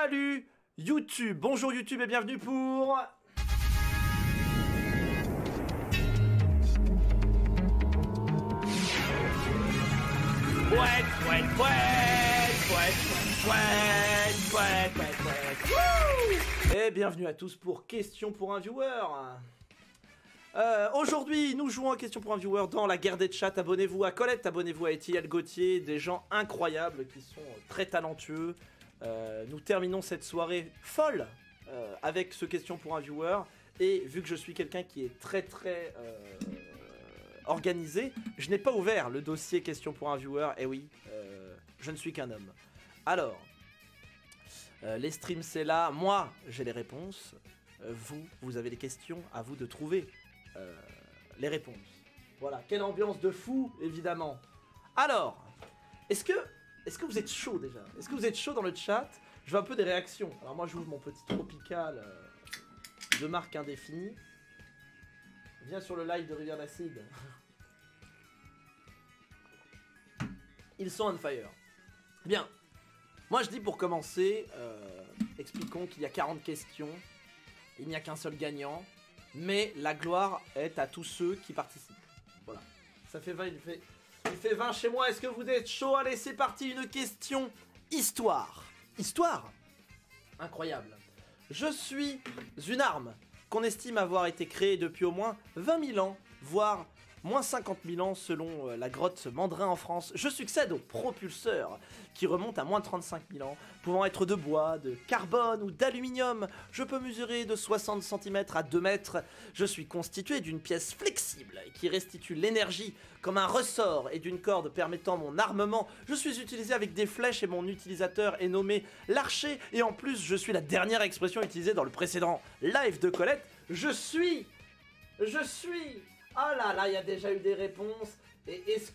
Salut YouTube, bonjour YouTube et bienvenue pour... Et bienvenue à tous pour Question pour un viewer. Aujourd'hui, nous jouons à Question pour un viewer dans la guerre des chats. Abonnez-vous à Colette, abonnez-vous à Etiel Gauthier, des gens incroyables qui sont très talentueux. Nous terminons cette soirée folle avec ce Question pour un viewer. Et vu que je suis quelqu'un qui est très organisé, je n'ai pas ouvert le dossier Question pour un viewer. Et oui, je ne suis qu'un homme. Alors, les streams c'est là, moi j'ai les réponses. Vous avez les questions, à vous de trouver les réponses. Voilà, quelle ambiance de fou, évidemment. Alors, est-ce que vous êtes chaud déjà? Est-ce que vous êtes chaud dans le chat? Je veux un peu des réactions. Alors moi j'ouvre mon petit tropical de marque indéfinie. Viens sur le live de Rivière d'Acide. Ils sont on fire. Bien. Moi je dis pour commencer, expliquons qu'il y a 40 questions. Il n'y a qu'un seul gagnant. Mais la gloire est à tous ceux qui participent. Voilà. Ça fait 20, il fait 20 chez moi. Est-ce que vous êtes chaud? Allez, c'est parti. Une question histoire. Histoire? Incroyable. Je suis une arme qu'on estime avoir été créée depuis au moins 20 000 ans, voire moins 50 000 ans selon la grotte Mandrin en France. Je succède au propulseur qui remonte à moins 35 000 ans, pouvant être de bois, de carbone ou d'aluminium. Je peux mesurer de 60 cm à 2 mètres. Je suis constitué d'une pièce flexible qui restitue l'énergie comme un ressort et d'une corde permettant mon armement. Je suis utilisé avec des flèches et mon utilisateur est nommé l'archer. Et en plus, je suis la dernière expression utilisée dans le précédent live de Colette. Je suis... Ah là là, il y a déjà eu des réponses. Et est-ce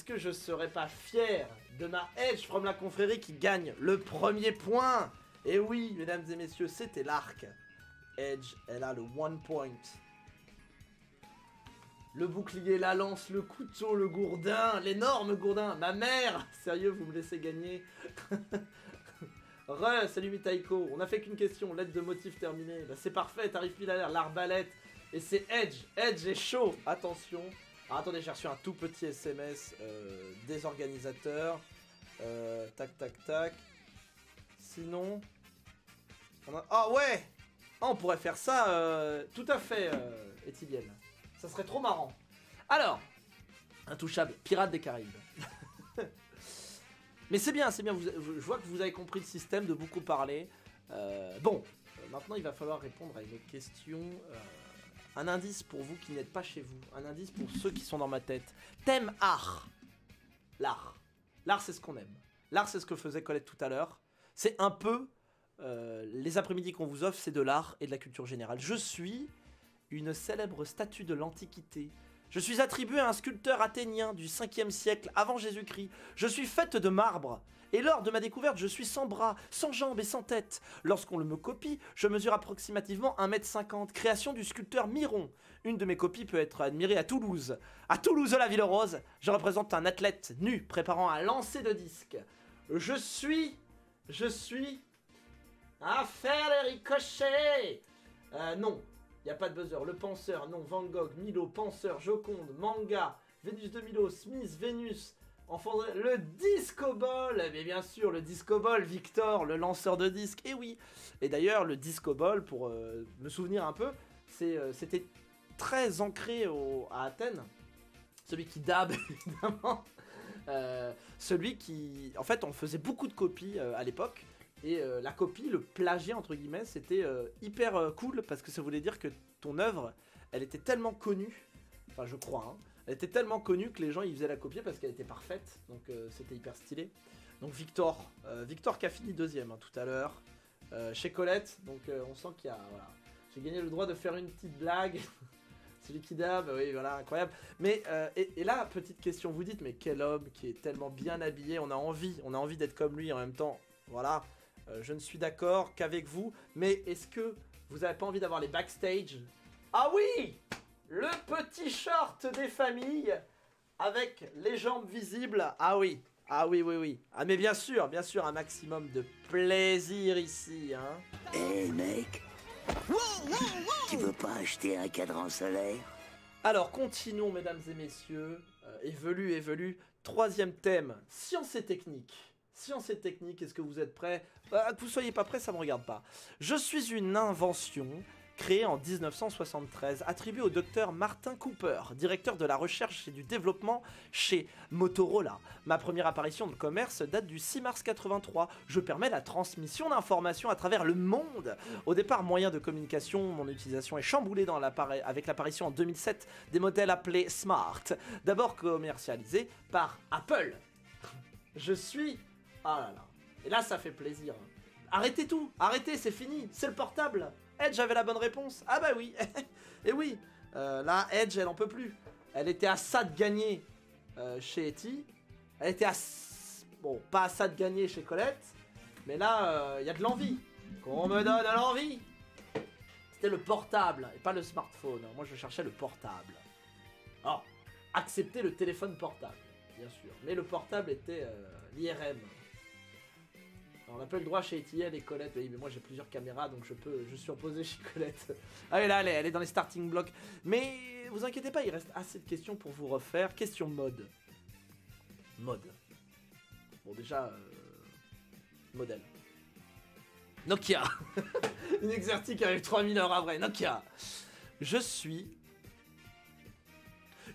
que je serais pas fier de ma Edge from la confrérie qui gagne le premier point? Et oui, mesdames et messieurs, c'était l'arc. Edge, elle a le 1 point. Le bouclier, la lance, le couteau, le gourdin, l'énorme gourdin. Ma mère! Sérieux, vous me laissez gagner? Salut Mitaiko. On a fait qu'une question, lettre de motif terminée. Bah, c'est parfait, t'arrives pile à l'air, l'arbalète. Et c'est Edge. Edge est chaud. Attention. Alors attendez, j'ai reçu un tout petit SMS des organisateurs. Tac, tac, tac. Sinon... Ah ouais! Ah, on pourrait faire ça tout à fait, Etienne. Ça serait trop marrant. Alors, intouchable, Pirates des Caraïbes. Mais c'est bien, c'est bien. Je vois que vous avez compris le système de beaucoup parler. Maintenant il va falloir répondre à une question... Un indice pour vous qui n'êtes pas chez vous. Un indice pour ceux qui sont dans ma tête. Thème art. L'art. L'art, c'est ce qu'on aime. L'art, c'est ce que faisait Colette tout à l'heure. C'est un peu... les après-midi qu'on vous offre, c'est de l'art et de la culture générale. Je suis une célèbre statue de l'Antiquité. Je suis attribué à un sculpteur athénien du 5e siècle avant Jésus-Christ. Je suis faite de marbre. Et lors de ma découverte, je suis sans bras, sans jambes et sans tête. Lorsqu'on me copie, je mesure approximativement 1,50 m. Création du sculpteur Miron. Une de mes copies peut être admirée à Toulouse. À Toulouse, la Ville Rose, je représente un athlète nu préparant un lancer de disque. Je suis un fer de ricochet. Non. Il n'y a pas de buzzer. Le penseur, non. Van Gogh, Milo, penseur, Joconde, manga, Vénus de Milo, Smith, Vénus, enfant de... Le disco ball. Mais bien sûr, le disco ball, Victor, le lanceur de disques. Et oui. Et d'ailleurs, le disco ball, pour me souvenir un peu, c'était très ancré à Athènes. Celui qui dab, évidemment. Celui qui... En fait, on faisait beaucoup de copies à l'époque. Et la copie, le plagiat entre guillemets, c'était hyper cool parce que ça voulait dire que ton œuvre, elle était tellement connue, enfin je crois, hein, elle était tellement connue que les gens ils faisaient la copier parce qu'elle était parfaite, donc c'était hyper stylé. Donc Victor qui a fini deuxième hein, tout à l'heure, chez Colette, donc on sent qu'il y a, voilà, j'ai gagné le droit de faire une petite blague. Celui qui dab, oui voilà, incroyable. Mais, et là, petite question, vous dites, mais quel homme qui est tellement bien habillé, on a envie d'être comme lui en même temps, voilà. Je ne suis d'accord qu'avec vous, mais est-ce que vous n'avez pas envie d'avoir les backstage? Ah oui! Le petit short des familles avec les jambes visibles. Ah oui, Ah oui, oui, oui. Ah mais bien sûr, un maximum de plaisir ici, hein. Hé mec, tu veux pas acheter un cadran solaire? Alors, continuons, mesdames et messieurs. Évolu. Troisième thème, science et technique. Science et technique, est-ce que vous êtes prêts? Que vous soyez pas prêts, ça me regarde pas. Je suis une invention créée en 1973, attribuée au docteur Martin Cooper, directeur de la recherche et du développement chez Motorola. Ma première apparition de commerce date du 6 mars 83. Je permets la transmission d'informations à travers le monde. Au départ, moyen de communication, mon utilisation est chamboulée avec l'apparition en 2007 des modèles appelés Smart, d'abord commercialisés par Apple. Je suis... Ah là là. Et là, ça fait plaisir. Arrêtez tout. Arrêtez, c'est fini. C'est le portable. Edge avait la bonne réponse. Ah bah oui. Et oui. Là, Edge, elle en peut plus. Elle était à ça de gagner chez Eti. Elle était à... Bon, pas à ça de gagner chez Colette. Mais là, il y a de l'envie. Qu'on me donne l'envie. C'était le portable et pas le smartphone. Moi, je cherchais le portable. Alors, accepter le téléphone portable, bien sûr. Mais le portable était l'IRM. On n'a pas le droit chez ETL et Colette. Oui, mais moi j'ai plusieurs caméras donc je suis opposé chez Colette. Ah oui, là elle est dans les starting blocks. Mais vous inquiétez pas, il reste assez de questions pour vous refaire. Question mode. Mode. Bon déjà, modèle. Nokia. Une exertie qui arrive 3000 heures après. Nokia. Je suis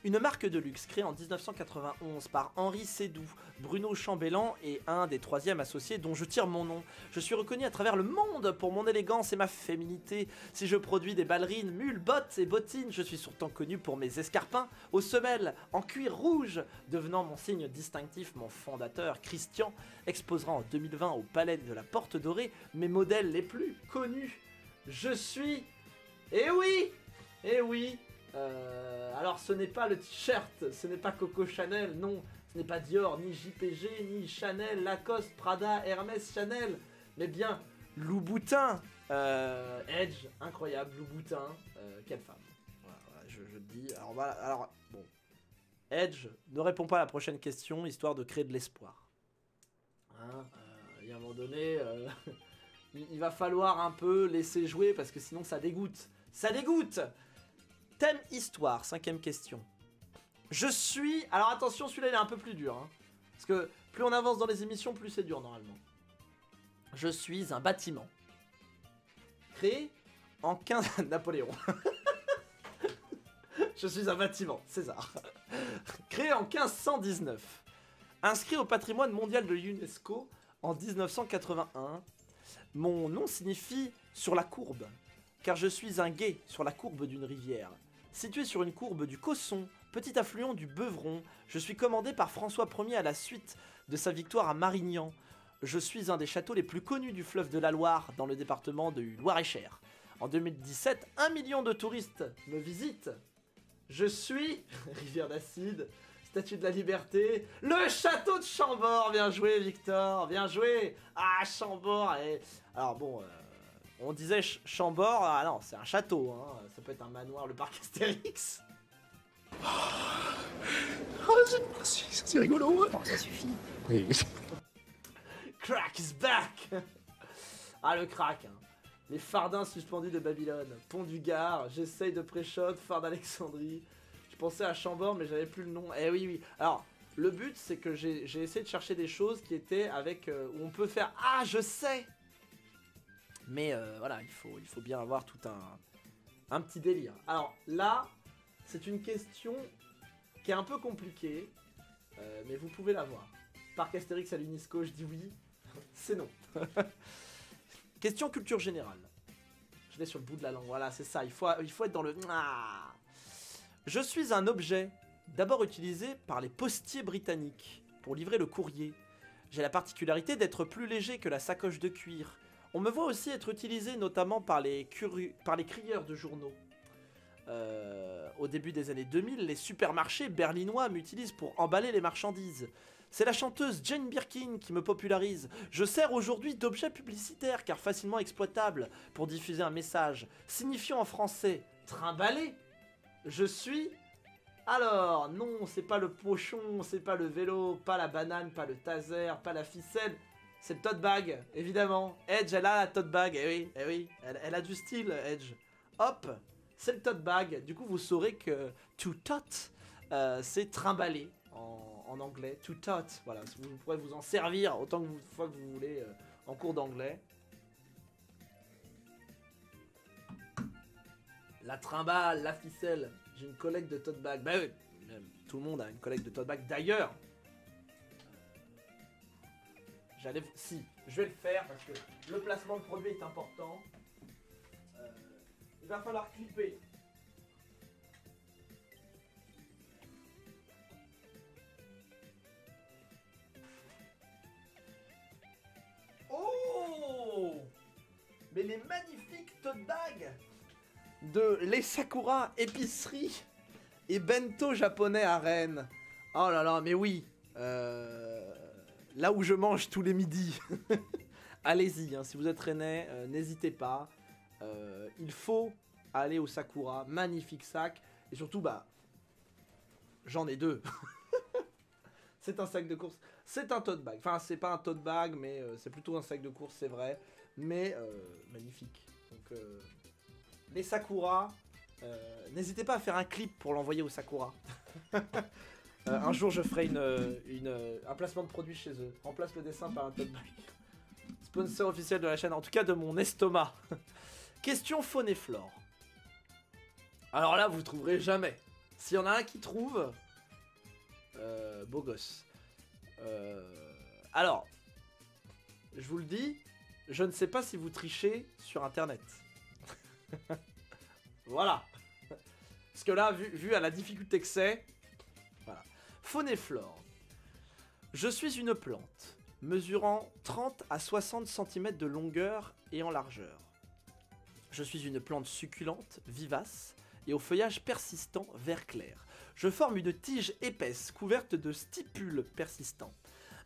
une marque de luxe créée en 1991 par Henri Seydoux, Bruno Chambellan et un des troisièmes associés dont je tire mon nom. Je suis reconnu à travers le monde pour mon élégance et ma féminité. Si je produis des ballerines, mules, bottes et bottines, je suis surtout connu pour mes escarpins aux semelles en cuir rouge, devenant mon signe distinctif. Mon fondateur, Christian, exposera en 2020 au Palais de la Porte Dorée mes modèles les plus connus. Je suis... Eh oui! Eh oui! Alors ce n'est pas le t-shirt, ce n'est pas Coco Chanel, non, ce n'est pas Dior, ni JPG, ni Chanel, Lacoste, Prada, Hermès, Chanel, mais bien Louboutin, Edge, incroyable, Louboutin, quelle femme, voilà, je le dis, alors bon, Edge ne répond pas à la prochaine question, histoire de créer de l'espoir, hein, y a un moment donné, il va falloir un peu laisser jouer, parce que sinon ça dégoûte, Thème histoire, 5ème question. Je suis... Alors attention, celui-là il est un peu plus dur. Hein, parce que plus on avance dans les émissions, plus c'est dur normalement. Je suis un bâtiment. Créé en 15... Napoléon. Je suis un bâtiment, César. Créé en 1519. Inscrit au patrimoine mondial de l'UNESCO en 1981. Mon nom signifie sur la courbe. Car je suis un gué sur la courbe d'une rivière. Situé sur une courbe du Cosson, petit affluent du Beuvron, je suis commandé par François Ier à la suite de sa victoire à Marignan. Je suis un des châteaux les plus connus du fleuve de la Loire, dans le département de Loir-et-Cher. En 2017, 1 million de touristes me visitent. Je suis... Rivière d'Acide, Statue de la Liberté, le château de Chambord. Bien joué, Victor, bien joué. Ah, Chambord. Alors bon... On disait Chambord, ah non, c'est un château, hein. Ça peut être un manoir, le parc Astérix. C'est rigolo. Bon, ça suffit. Oui. Crack is back. Ah, le crack, hein. Les fardins suspendus de Babylone, Pont du Gard, j'essaye de Préchaude, phare d'Alexandrie. Je pensais à Chambord, mais j'avais plus le nom. Eh oui, oui. Alors, le but, c'est que j'ai essayé de chercher des choses qui étaient avec... où on peut faire... Ah, je sais. Mais voilà, il faut bien avoir tout un petit délire. Alors là, c'est une question qui est un peu compliquée, mais vous pouvez l'avoir. Parc Astérix à l'UNESCO, je dis oui, c'est non. Question culture générale. Je l'ai sur le bout de la langue, voilà, c'est ça, il faut être dans le... Ah. Je suis un objet d'abord utilisé par les postiers britanniques pour livrer le courrier. J'ai la particularité d'être plus léger que la sacoche de cuir. On me voit aussi être utilisé notamment par les crieurs de journaux. Au début des années 2000, les supermarchés berlinois m'utilisent pour emballer les marchandises. C'est la chanteuse Jane Birkin qui me popularise. Je sers aujourd'hui d'objet publicitaire car facilement exploitable pour diffuser un message signifiant en français « trimballer ». Je suis... Alors, non, c'est pas le pochon, c'est pas le vélo, pas la banane, pas le taser, pas la ficelle. C'est le tote bag, évidemment. Edge, elle a la tote bag, eh oui, elle a du style, Edge. Hop, c'est le tote bag. Du coup, vous saurez que to tot, c'est trimballer en anglais. To tot, voilà, vous pourrez vous en servir autant de fois que vous voulez en cours d'anglais. La trimballe, la ficelle. J'ai une collecte de tote bag. Bah oui, tout le monde a une collecte de tote bag. D'ailleurs, si, je vais le faire parce que le placement de produit est important. Il va falloir clipper. Oh! Mais les magnifiques tote bags de les Sakura épicerie et bento japonais à Rennes. Oh là là, mais oui. Là où je mange tous les midis. Allez-y, hein, si vous êtes rennais, n'hésitez pas. Il faut aller au Sakura, magnifique sac. Et surtout, bah, j'en ai deux. C'est un sac de course. C'est un tote bag. Enfin, c'est pas un tote bag, mais c'est plutôt un sac de course, c'est vrai. Mais magnifique. Donc, les Sakura, n'hésitez pas à faire un clip pour l'envoyer au Sakura. Un jour, je ferai un placement de produit chez eux. Remplace le dessin par un tote bag. Sponsor officiel de la chaîne, en tout cas de mon estomac. Question faune et flore. Alors là, vous trouverez jamais. S'il y en a un qui trouve, beau gosse. Alors, je vous le dis, je ne sais pas si vous trichez sur internet. Voilà. Parce que là, vu à la difficulté que c'est, voilà. Faune et flore. Je suis une plante mesurant 30 à 60 cm de longueur et en largeur. Je suis une plante succulente, vivace et au feuillage persistant vert clair. Je forme une tige épaisse couverte de stipules persistants.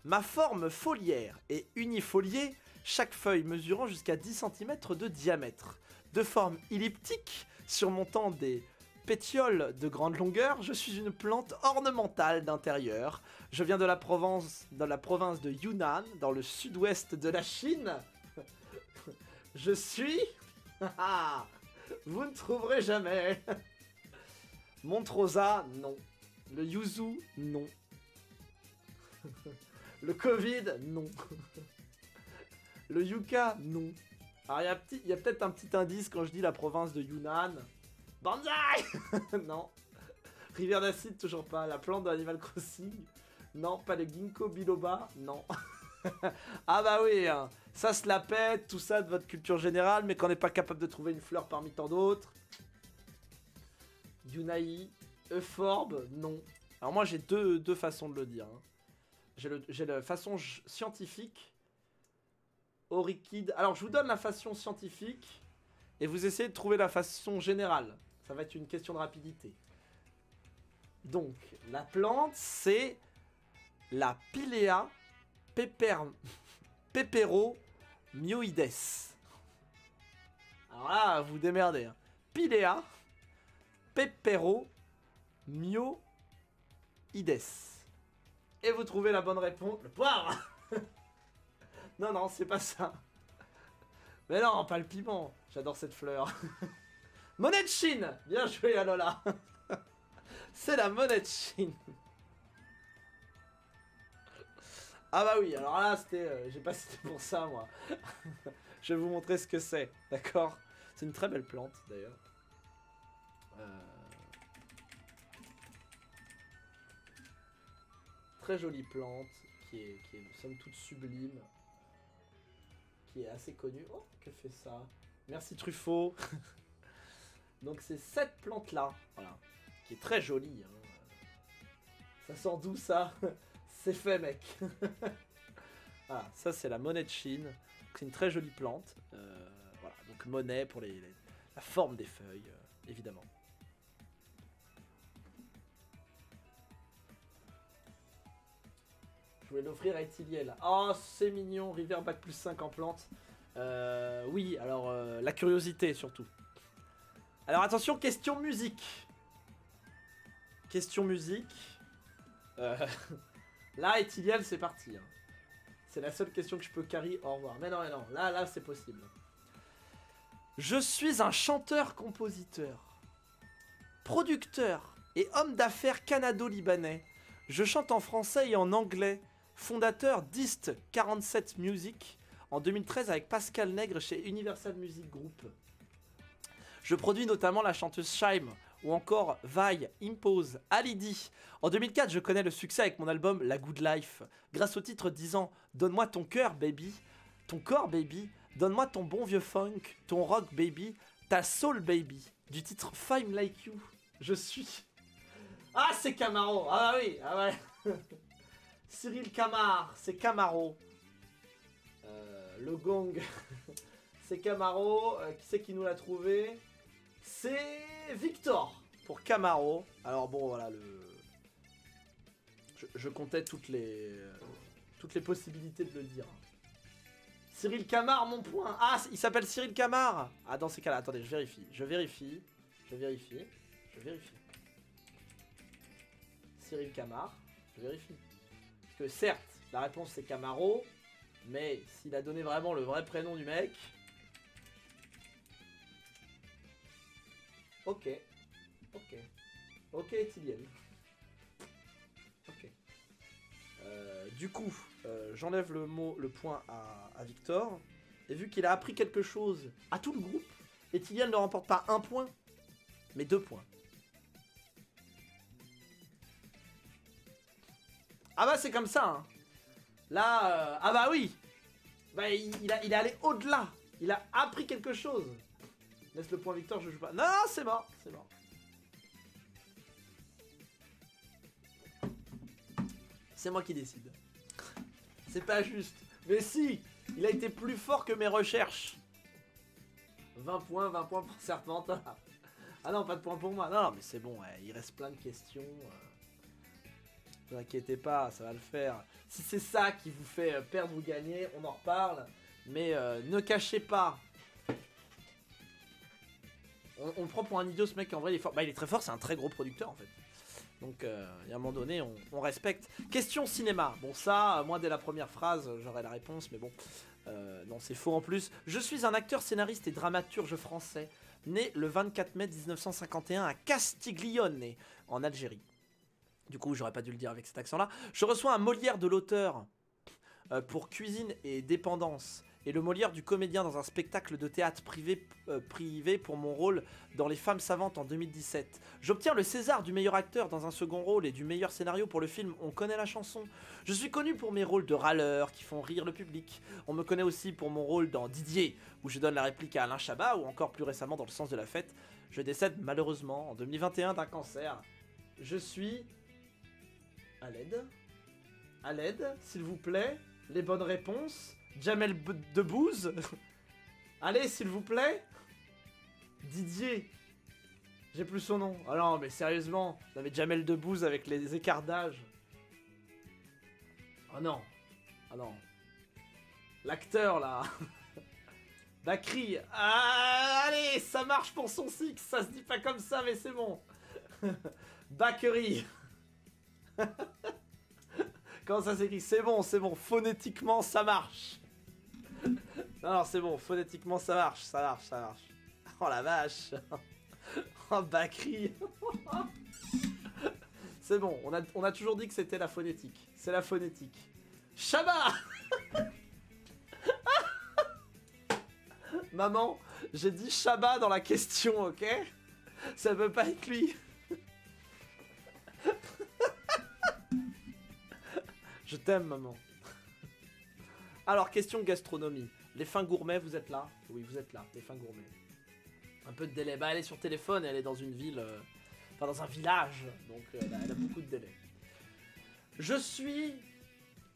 Ma forme foliaire est unifoliée, chaque feuille mesurant jusqu'à 10 cm de diamètre. De forme elliptique, surmontant des pétioles de grande longueur, je suis une plante ornementale d'intérieur. Je viens de la province de Yunnan, dans le sud-ouest de la Chine. Je suis... Vous ne trouverez jamais. Montrosa, non. Le yuzu, non. Le Covid, non. Le yucca, non. Alors il y a peut-être un petit indice quand je dis la province de Yunnan. Banzai. Non. Rivière d'acide, toujours pas. La plante de Animal Crossing. Non, pas le ginkgo biloba. Non. Ah bah oui, hein. Ça se la pète, tout ça de votre culture générale, mais qu'on n'est pas capable de trouver une fleur parmi tant d'autres. Yunai, Euphorbe, non. Alors moi j'ai deux façons de le dire. Hein. J'ai la façon scientifique. Orchide. Alors je vous donne la façon scientifique et vous essayez de trouver la façon générale. Ça va être une question de rapidité. Donc la plante c'est la Pilea peperomioides. Alors là vous démerdez. Hein. Pilea peperomioides. Et vous trouvez la bonne réponse. Le poivre. Non, non, c'est pas ça. Mais non, pas le piment. J'adore cette fleur. Monnaie de Chine. Bien joué, Alola. C'est la monnaie de Chine. Ah bah oui, alors là, c'était... j'ai pas cité pour ça, moi. Je vais vous montrer ce que c'est, d'accord? C'est une très belle plante, d'ailleurs. Très jolie plante, qui est somme toute sublime. Qui est assez connue. Oh, que fait ça? Merci Truffaut. Donc c'est cette plante-là, voilà, qui est très jolie. Hein. Ça sent d'où ça? C'est fait, mec. Voilà, ça c'est la monnaie de Chine. C'est une très jolie plante. Voilà, donc monnaie pour la forme des feuilles, évidemment. Je voulais l'offrir à Ethiliel. Oh, c'est mignon, River Bac plus 5 en plante. Oui, alors la curiosité surtout. Alors attention, question musique. Question musique. Là, Ethiliel, c'est parti. Hein. C'est la seule question que je peux carry. Au revoir. Mais non, là, c'est possible. Je suis un chanteur-compositeur, producteur et homme d'affaires canado-libanais. Je chante en français et en anglais. Fondateur d'East 47 Music en 2013 avec Pascal Nègre chez Universal Music Group. Je produis notamment la chanteuse Shaim ou encore Vaille, Impose, Alidi. En 2004, je connais le succès avec mon album La Good Life, grâce au titre disant « Donne-moi ton cœur, baby, ton corps, baby, donne-moi ton bon vieux funk, ton rock, baby, ta soul, baby », du titre « Fime Like You ». Je suis... Ah, c'est Camaro. Ah oui, ah ouais. Cyril Camar, c'est Camaro. Le gong, c'est Camaro. Qui c'est qui nous l'a trouvé? C'est Victor pour Camaro. Alors bon, voilà, je comptais toutes les possibilités de le dire. Cyril Camar, mon point. Ah, il s'appelle Cyril Camar. Ah, dans ces cas-là, attendez, je vérifie. Cyril Camar, je vérifie. Parce que certes, la réponse c'est Camaro, mais s'il a donné vraiment le vrai prénom du mec... Ok, Ethiliel. Ok. Du coup, j'enlève le point à Victor. Et vu qu'il a appris quelque chose à tout le groupe, Ethiliel ne remporte pas 1 point, mais 2 points. Ah bah c'est comme ça hein. Là, ah bah oui. Bah il est allé au-delà. Il a appris quelque chose. Laisse le point Victor, je joue pas. Non, c'est mort, C'est moi qui décide. C'est pas juste. Mais si, il a été plus fort que mes recherches. 20 points pour Serpentard. Ah non, pas de points pour moi. Non, mais c'est bon, ouais, il reste plein de questions. Ne vous inquiétez pas, ça va le faire. Si c'est ça qui vous fait perdre ou gagner, on en reparle. Mais ne cachez pas. On le prend pour un idiot ce mec, en vrai il est fort. Bah il est très fort, c'est un très gros producteur en fait. Donc il y a un moment donné, on respecte. Question cinéma. Bon ça, moi dès la première phrase, j'aurai la réponse, mais bon. Non, c'est faux en plus. Je suis un acteur, scénariste et dramaturge français, né le 24 mai 1951 à Castiglione, en Algérie. Du coup, j'aurais pas dû le dire avec cet accent-là. Je reçois un Molière de l'auteur pour Cuisine et Dépendance, et le Molière du comédien dans un spectacle de théâtre privé pour mon rôle dans Les Femmes Savantes en 2017. J'obtiens le César du meilleur acteur dans un second rôle et du meilleur scénario pour le film On connaît la chanson. Je suis connu pour mes rôles de râleur qui font rire le public. On me connaît aussi pour mon rôle dans Didier, où je donne la réplique à Alain Chabat, ou encore plus récemment dans Le Sens de la Fête. Je décède malheureusement en 2021 d'un cancer. Je suis... À l'aide, s'il vous plaît. Les bonnes réponses. Jamel Debbouze. Allez, s'il vous plaît. Didier. J'ai plus son nom. Ah non, mais sérieusement. Non, mais Jamel Debbouze avec les écarts d'âge. Oh non. Ah non. L'acteur, là. Bakri. Ah, allez, ça marche pour son six. Ça se dit pas comme ça, mais c'est bon. Bakri. Comment ça s'écrit? C'est bon, phonétiquement ça marche. Non, c'est bon, phonétiquement ça marche. Oh la vache. Oh Bakri. C'est bon, on a toujours dit que c'était la phonétique. C'est la phonétique. Chabat. Maman, j'ai dit Chabat dans la question, ok? Ça peut pas être lui. Je t'aime, maman. Alors, question gastronomie. Les fins gourmets, vous êtes là? Oui, vous êtes là, les fins gourmets. Un peu de délai. Bah, elle est sur téléphone et elle est dans une ville... Enfin, dans un village. Donc, elle a beaucoup de délai. Je suis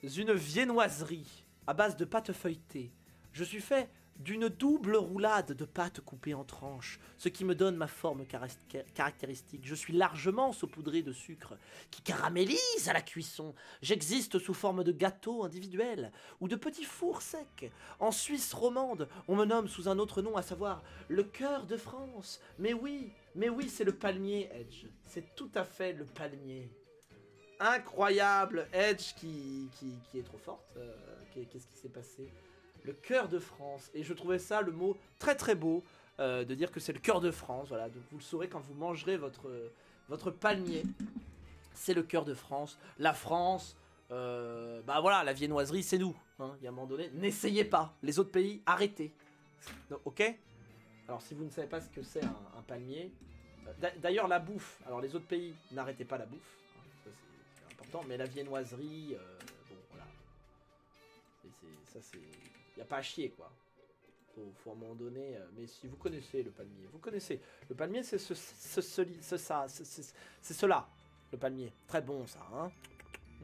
une viennoiserie à base de pâte feuilletée. Je suis fait d'une double roulade de pâtes coupées en tranches, ce qui me donne ma forme caractéristique. Je suis largement saupoudré de sucre qui caramélise à la cuisson. J'existe sous forme de gâteau individuel ou de petits fours secs. En Suisse romande, on me nomme sous un autre nom, à savoir le cœur de France. Mais oui, c'est le palmier, Edge. C'est tout à fait le palmier. Incroyable, Edge qui est trop forte. Qu'est-ce qui s'est passé? Le cœur de France. Et je trouvais ça le mot très très beau de dire que c'est le cœur de France. Voilà, donc vous le saurez quand vous mangerez votre palmier. C'est le cœur de France. La France, bah voilà, la viennoiserie c'est nous. Hein, il y a un moment donné, n'essayez pas. Les autres pays, arrêtez. Donc, ok? Alors si vous ne savez pas ce que c'est un palmier, d'ailleurs la bouffe, alors les autres pays, n'arrêtez pas la bouffe. Hein, ça c'est important, mais la viennoiserie, bon voilà. Ça c'est... Il n'y a pas à chier, quoi. Faut à un moment donné... mais si vous connaissez le palmier, vous connaissez. Le palmier, c'est c'est cela, le palmier. Très bon, ça, hein.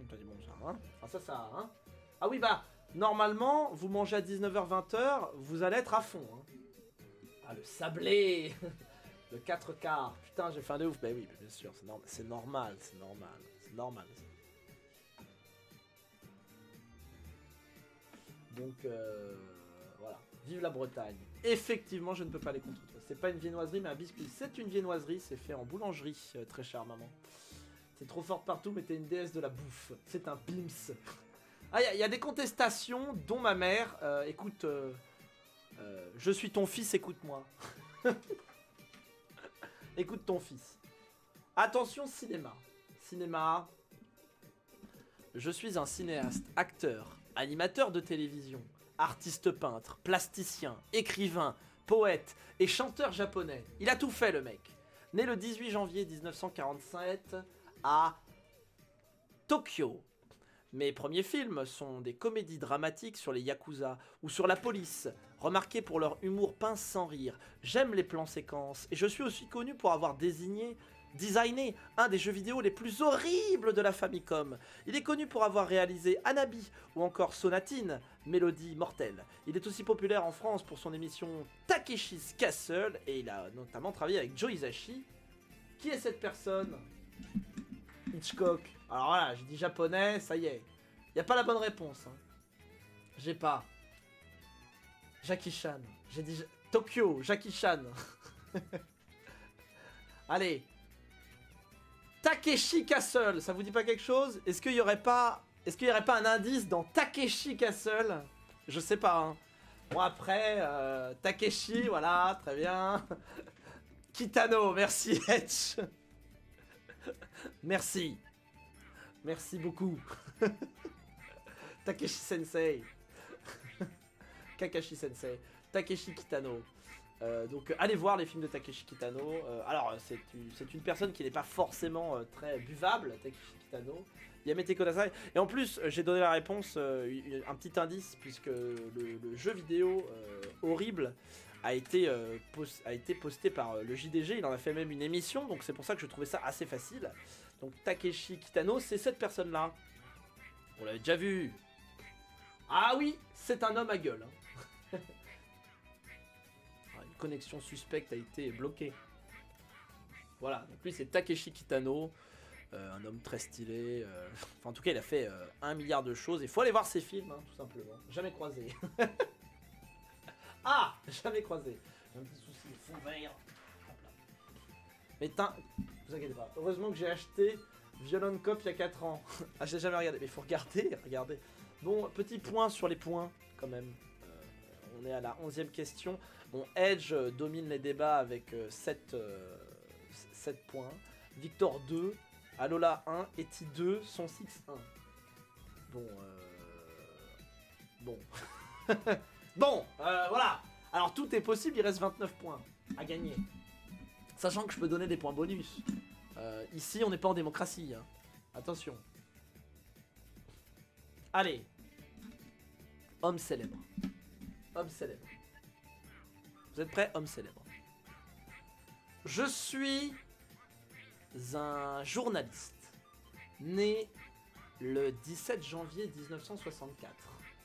Très bon, ça, hein. Ah, ça, hein. Ah oui, bah, normalement, vous mangez à 19h-20h, vous allez être à fond, hein. Ah, le sablé. Le 4 quarts. Putain, j'ai faim de ouf. Bah oui, bien sûr, c'est normal. Donc, voilà. Vive la Bretagne. Effectivement, je ne peux pas aller contre toi. C'est pas une viennoiserie, mais un biscuit. C'est une viennoiserie, c'est fait en boulangerie, très chère maman. C'est trop fort partout, mais t'es une déesse de la bouffe. C'est un pims. Ah, il y a des contestations, dont ma mère. Écoute, je suis ton fils, écoute-moi. Écoute ton fils. Attention, cinéma. Cinéma. Je suis un cinéaste, acteur, animateur de télévision, artiste peintre, plasticien, écrivain, poète et chanteur japonais. Il a tout fait, le mec. Né le 18 janvier 1947 à Tokyo. Mes premiers films sont des comédies dramatiques sur les yakuza ou sur la police, remarqués pour leur humour pince sans rire. J'aime les plans séquences et je suis aussi connu pour avoir designé un des jeux vidéo les plus horribles de la Famicom. Il est connu pour avoir réalisé Hanabi ou encore Sonatine, Mélodie mortelle. Il est aussi populaire en France pour son émission Takeshi's Castle et il a notamment travaillé avec Joe Hisaishi. Qui est cette personne? Hitchcock. Alors voilà, j'ai dit japonais, ça y est. Y a pas la bonne réponse. Hein. J'ai pas. Jackie Chan. J'ai dit Tokyo, Jackie Chan. Allez. Takeshi Castle, ça vous dit pas quelque chose? Est-ce qu'il y aurait pas un indice dans Takeshi Castle? Je sais pas. Hein. Bon après, Takeshi, voilà, très bien. Kitano, merci Edge. Merci. Merci beaucoup. Takeshi Sensei. Kakashi Sensei. Takeshi Kitano. Donc allez voir les films de Takeshi Kitano. Alors c'est une personne qui n'est pas forcément très buvable, Takeshi Kitano. Yamete Kodasai. Et en plus j'ai donné la réponse, un petit indice, puisque le jeu vidéo horrible a été posté par le JDG. Il en a fait même une émission, donc c'est pour ça que je trouvais ça assez facile. Donc Takeshi Kitano, c'est cette personne-là. On l'avait déjà vu. Ah oui, c'est un homme à gueule. Hein. Une connexion suspecte a été bloquée. Voilà, donc lui c'est Takeshi Kitano. Un homme très stylé. Enfin, en tout cas, il a fait 1 milliard de choses. Il faut aller voir ses films, hein, tout simplement. Jamais croisé. Ah, jamais croisé. J'ai un petit souci de fond vert. Mais vous inquiétez pas. Heureusement que j'ai acheté Violent Cop il y a 4 ans. Ah, j'ai jamais regardé. Mais il faut regarder. Bon, petit point sur les points, quand même. On est à la 11e question. Bon, Edge domine les débats avec 7 points. Victor 2. Alola 1. Eti 2. Son 6 1. Bon, Bon. Bon, voilà. Alors tout est possible, il reste 29 points à gagner. Sachant que je peux donner des points bonus. Ici, on n'est pas en démocratie. Hein. Attention. Allez. Homme célèbre. Homme célèbre. Vous êtes prêts? Homme célèbre. Je suis un journaliste né le 17 janvier 1964.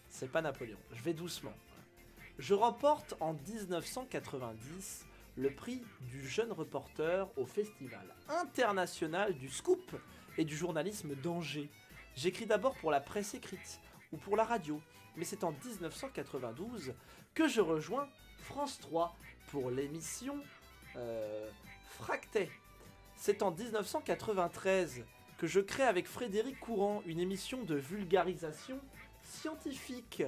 C'est pas Napoléon. Je vais doucement. Je remporte en 1990 le prix du jeune reporter au Festival international du scoop et du journalisme d'Angers. J'écris d'abord pour la presse écrite ou pour la radio, mais c'est en 1992 que je rejoins France 3 pour l'émission Fractet. C'est en 1993 que je crée avec Frédéric Courant une émission de vulgarisation scientifique.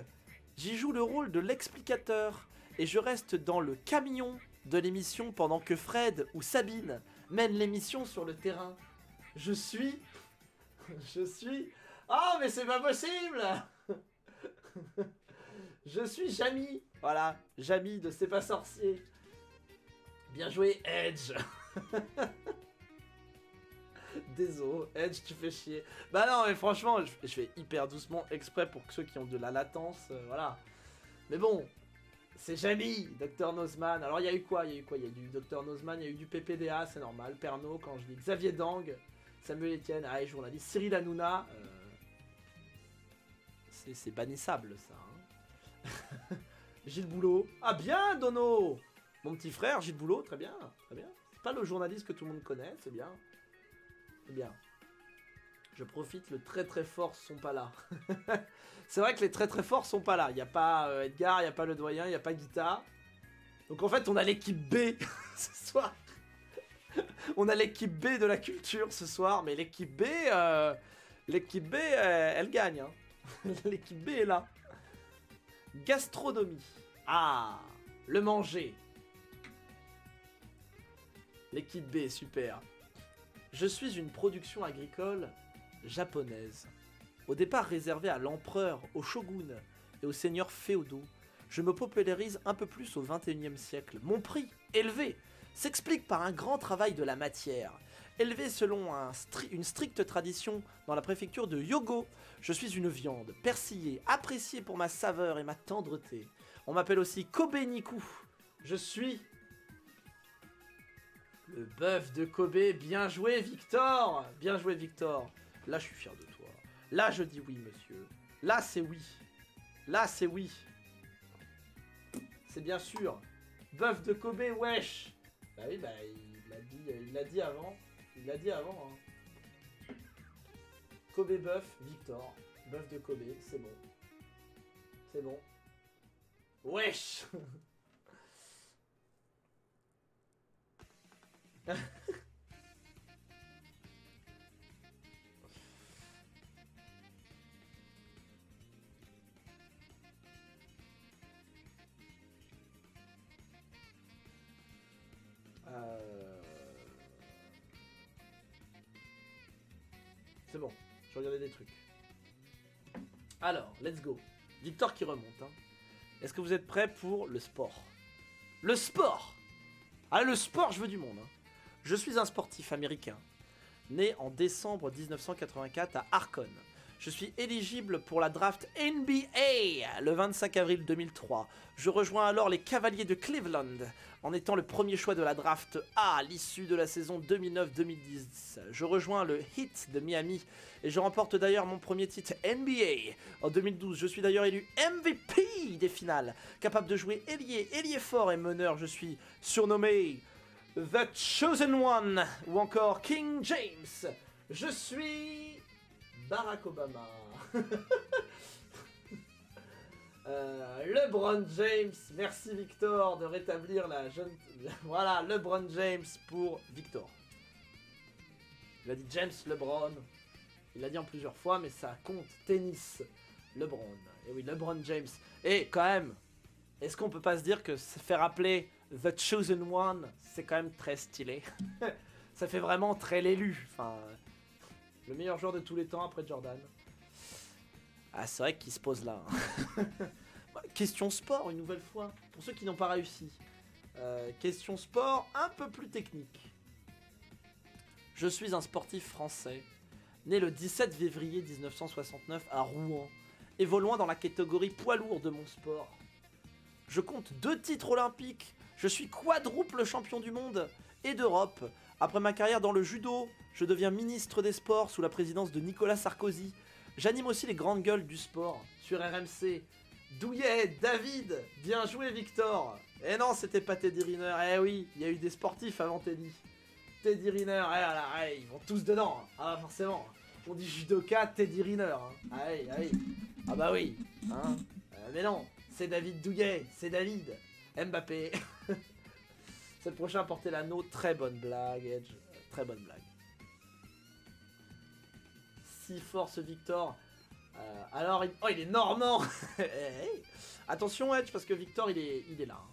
J'y joue le rôle de l'explicateur et je reste dans le camion de l'émission pendant que Fred ou Sabine mènent l'émission sur le terrain. Je suis... Oh mais c'est pas possible. Je suis Jamie. Voilà, Jamie de C'est pas sorcier. Bien joué Edge. Désolé, Edge, tu fais chier. Bah non, mais franchement, je fais hyper doucement exprès pour ceux qui ont de la latence, voilà. Mais bon, c'est Jamie, Dr Nozman. Alors il y a eu quoi? Il y a eu du Dr Nozman, il y a eu du PPDA, c'est normal. Pernod, quand je dis Xavier Dang, Samuel Etienne, journaliste, Cyril Hanouna. C'est bannissable ça. Hein. Gilles Boulot. Ah bien, Dono. Mon petit frère, Gilles Boulot, très bien, très bien. C'est pas le journaliste que tout le monde connaît, c'est bien. C'est bien. Je profite, le très très fort sont pas là. C'est vrai que les très très forts sont pas là. Il n'y a pas Edgar, il n'y a pas le doyen, il n'y a pas Guita. Donc en fait, on a l'équipe B ce soir. On a l'équipe B de la culture ce soir, mais l'équipe B, elle gagne. Hein. L'équipe B est là. Gastronomie. Ah, le manger. L'équipe B, super. Je suis une production agricole japonaise. Au départ réservée à l'empereur, au shogun et aux seigneurs féodaux, je me popularise un peu plus au XXIe siècle. Mon prix, élevé, s'explique par un grand travail de la matière. Élevé selon une stricte tradition dans la préfecture de Hyogo, je suis une viande persillée, appréciée pour ma saveur et ma tendreté. On m'appelle aussi Kobe Niku. Je suis le bœuf de Kobe. Bien joué, Victor. Bien joué, Victor. Là, je suis fier de toi. Là, je dis oui, monsieur. Là, c'est oui. Là, c'est oui. C'est bien sûr. Bœuf de Kobe, wesh. Bah oui, bah, il l'a dit avant. Il l'a dit avant, hein. Kobe bœuf, Victor. Bœuf de Kobe, c'est bon. C'est bon. Wesh. C'est bon, je regardais des trucs. Alors, let's go. Victor qui remonte. Hein. Est-ce que vous êtes prêts pour le sport? Le sport! Ah, le sport, je veux du monde. Hein. Je suis un sportif américain, né en décembre 1984 à Arconne. Je suis éligible pour la draft NBA le 25 avril 2003. Je rejoins alors les Cavaliers de Cleveland en étant le premier choix de la draft A à l'issue de la saison 2009-2010. Je rejoins le Heat de Miami et je remporte d'ailleurs mon premier titre NBA en 2012. Je suis d'ailleurs élu MVP des finales, capable de jouer ailier fort et meneur. Je suis surnommé The Chosen One ou encore King James. Je suis Barack Obama. LeBron James. Merci Victor de rétablir la jeune... Voilà, LeBron James pour Victor. Il a dit James LeBron. Il l'a dit en plusieurs fois, mais ça compte. Tennis. LeBron. Et oui, LeBron James. Et quand même, est-ce qu'on peut pas se dire que se faire appeler The Chosen One, c'est quand même très stylé. Ça fait vraiment très l'élu. Enfin... Le meilleur joueur de tous les temps après Jordan. Ah, c'est vrai qu'il se pose là. Hein. Question sport, une nouvelle fois. Pour ceux qui n'ont pas réussi. Question sport un peu plus technique. Je suis un sportif français, né le 17 février 1969 à Rouen, évoluant dans la catégorie poids lourd de mon sport. Je compte 2 titres olympiques. Je suis quadruple champion du monde et d'Europe. Après ma carrière dans le judo, je deviens ministre des Sports sous la présidence de Nicolas Sarkozy. J'anime aussi les grandes gueules du sport sur RMC Douillet, David, bien joué Victor. Eh non, c'était pas Teddy Riner, eh oui, il y a eu des sportifs avant Teddy. Teddy Riner, eh là, ils vont tous dedans, ah forcément. On dit judoka, Teddy Riner, hein. Ah oui, ah oui. Ah bah oui, hein. Mais non, c'est David Douillet, c'est David. Mbappé. C'est le prochain à porter l'anneau, très bonne blague, Edge, très bonne blague. Si fort ce Victor. Alors, il est normand. Attention Edge, parce que Victor, il est là. Hein.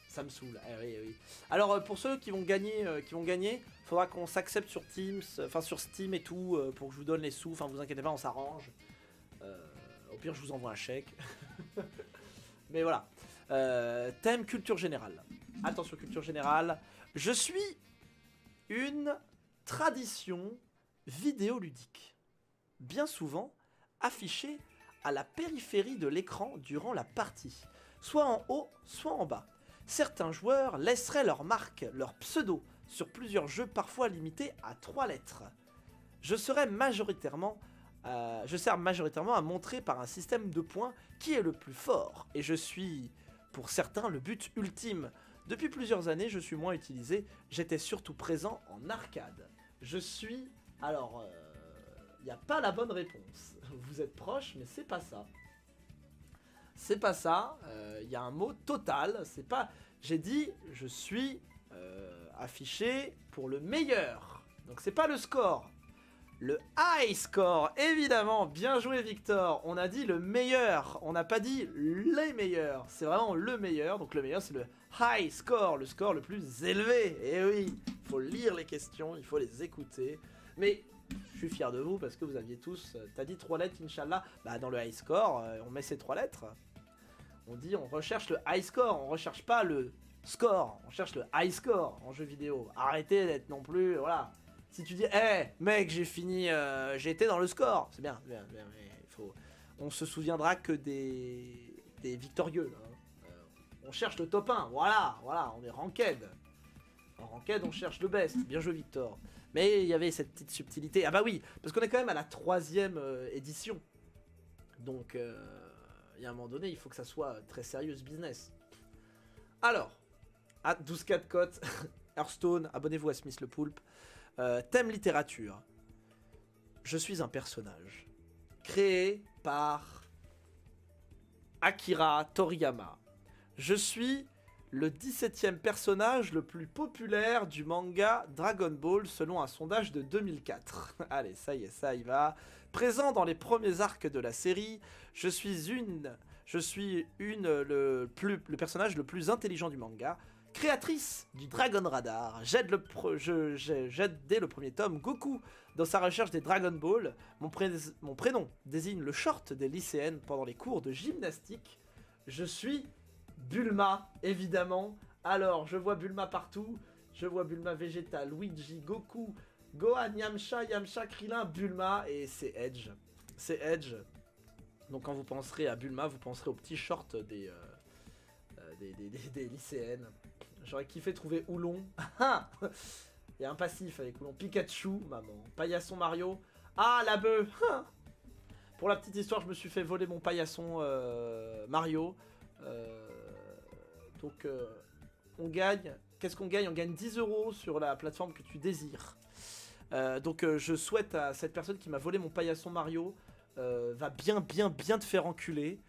Ça me saoule. Oui, oui. Alors, pour ceux qui vont gagner, faudra qu'on s'accepte sur Teams, enfin sur Steam et tout, pour que je vous donne les sous. Enfin, vous inquiétez pas, on s'arrange. Au pire, je vous envoie un chèque. Mais voilà. Thème culture générale. Attention, culture générale. Je suis une tradition vidéoludique. Bien souvent affichée à la périphérie de l'écran durant la partie. Soit en haut, soit en bas. Certains joueurs laisseraient leur marque, leur pseudo, sur plusieurs jeux parfois limités à 3 lettres. Je sers majoritairement à montrer par un système de points qui est le plus fort. Et je suis, pour certains, le but ultime. Depuis plusieurs années, je suis moins utilisé. J'étais surtout présent en arcade. Je suis... Alors, il n'y a pas la bonne réponse. Vous êtes proche, mais c'est pas ça. C'est pas ça. Il y a un mot total. C'est pas... J'ai dit, je suis affiché pour le meilleur. Donc c'est pas le score. Le high score, évidemment, bien joué Victor. On a dit le meilleur, on n'a pas dit les meilleurs. C'est vraiment le meilleur, donc le meilleur c'est le high score, le score le plus élevé. Et oui, il faut lire les questions, il faut les écouter. Mais je suis fier de vous parce que vous aviez tous... T'as dit 3 lettres, Inch'Allah. Bah dans le high score, on met ces 3 lettres. On dit, on recherche le high score, on recherche pas le score. On cherche le high score en jeu vidéo. Arrêtez d'être non plus, voilà... Si tu dis, mec, j'ai fini, j'ai été dans le score, c'est bien, mais on se souviendra que des victorieux. Hein. On cherche le top 1, voilà, on est ranked. En ranked, on cherche le best, bien joué Victor. Mais il y avait cette petite subtilité, ah bah oui, parce qu'on est quand même à la 3e édition. Donc, il y a un moment donné, il faut que ça soit très sérieux ce business. Alors, à 12K de cote, Hearthstone, abonnez-vous à Smith le Poulpe. Thème littérature. Je suis un personnage créé par Akira Toriyama. Je suis le 17e personnage le plus populaire du manga Dragon Ball selon un sondage de 2004. Allez, ça y est, ça y va. Présent dans les premiers arcs de la série, je suis le personnage le plus intelligent du manga. Créatrice du Dragon Radar, j'aide dès le premier tome Goku dans sa recherche des Dragon Ball. Mon prénom désigne le short des lycéennes pendant les cours de gymnastique. Je suis Bulma, évidemment. Alors, je vois Bulma partout. Je vois Bulma Vegeta, Luigi, Goku, Gohan, Yamcha, Krillin, Bulma. Et c'est Edge. C'est Edge. Donc quand vous penserez à Bulma, vous penserez au petit short des lycéennes. J'aurais kiffé trouver Oulon. Il y a un passif avec Oulon. Pikachu, maman. Paillasson Mario. Ah, la bœuf. Pour la petite histoire, je me suis fait voler mon paillasson Mario. Donc, on gagne. Qu'est-ce qu'on gagne? On gagne 10 € sur la plateforme que tu désires. Donc, je souhaite à cette personne qui m'a volé mon paillasson Mario va bien te faire enculer.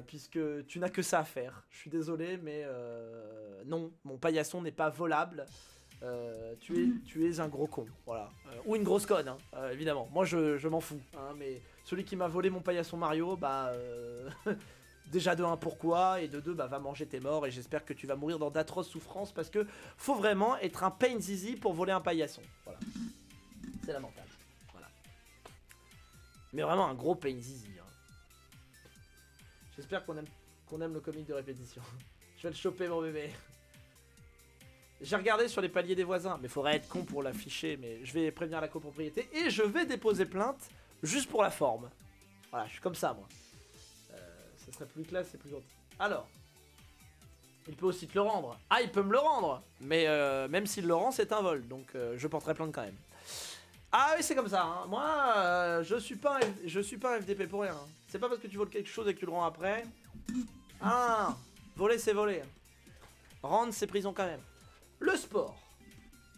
Puisque tu n'as que ça à faire. Je suis désolé, mais non, mon paillasson n'est pas volable. Tu es un gros con, voilà. Ou une grosse conne, hein, évidemment. Moi, je m'en fous. Hein, mais celui qui m'a volé mon paillasson Mario, bah... déjà de 1, pourquoi? Et de 2, bah va manger tes morts. Et j'espère que tu vas mourir dans d'atroces souffrances. Parce que faut vraiment être un pain zizi pour voler un paillasson. Voilà. C'est lamentable. Voilà. Mais vraiment un gros pain zizi. J'espère qu'on aime le comique de répétition. Je vais le choper, mon bébé. J'ai regardé sur les paliers des voisins, mais faudrait être con pour l'afficher. Mais je vais prévenir la copropriété et je vais déposer plainte juste pour la forme. Voilà, je suis comme ça, moi. Ça serait plus classe et plus gentil. Alors, il peut aussi te le rendre. Ah, il peut me le rendre. Mais même s'il le rend, c'est un vol. Donc, je porterai plainte quand même. Ah oui, c'est comme ça. Hein. Moi, je suis pas un FDP pour rien. Hein. C'est pas parce que tu voles quelque chose et que tu le rends après. Ah, voler, c'est voler. Rendre, c'est prison quand même. Le sport.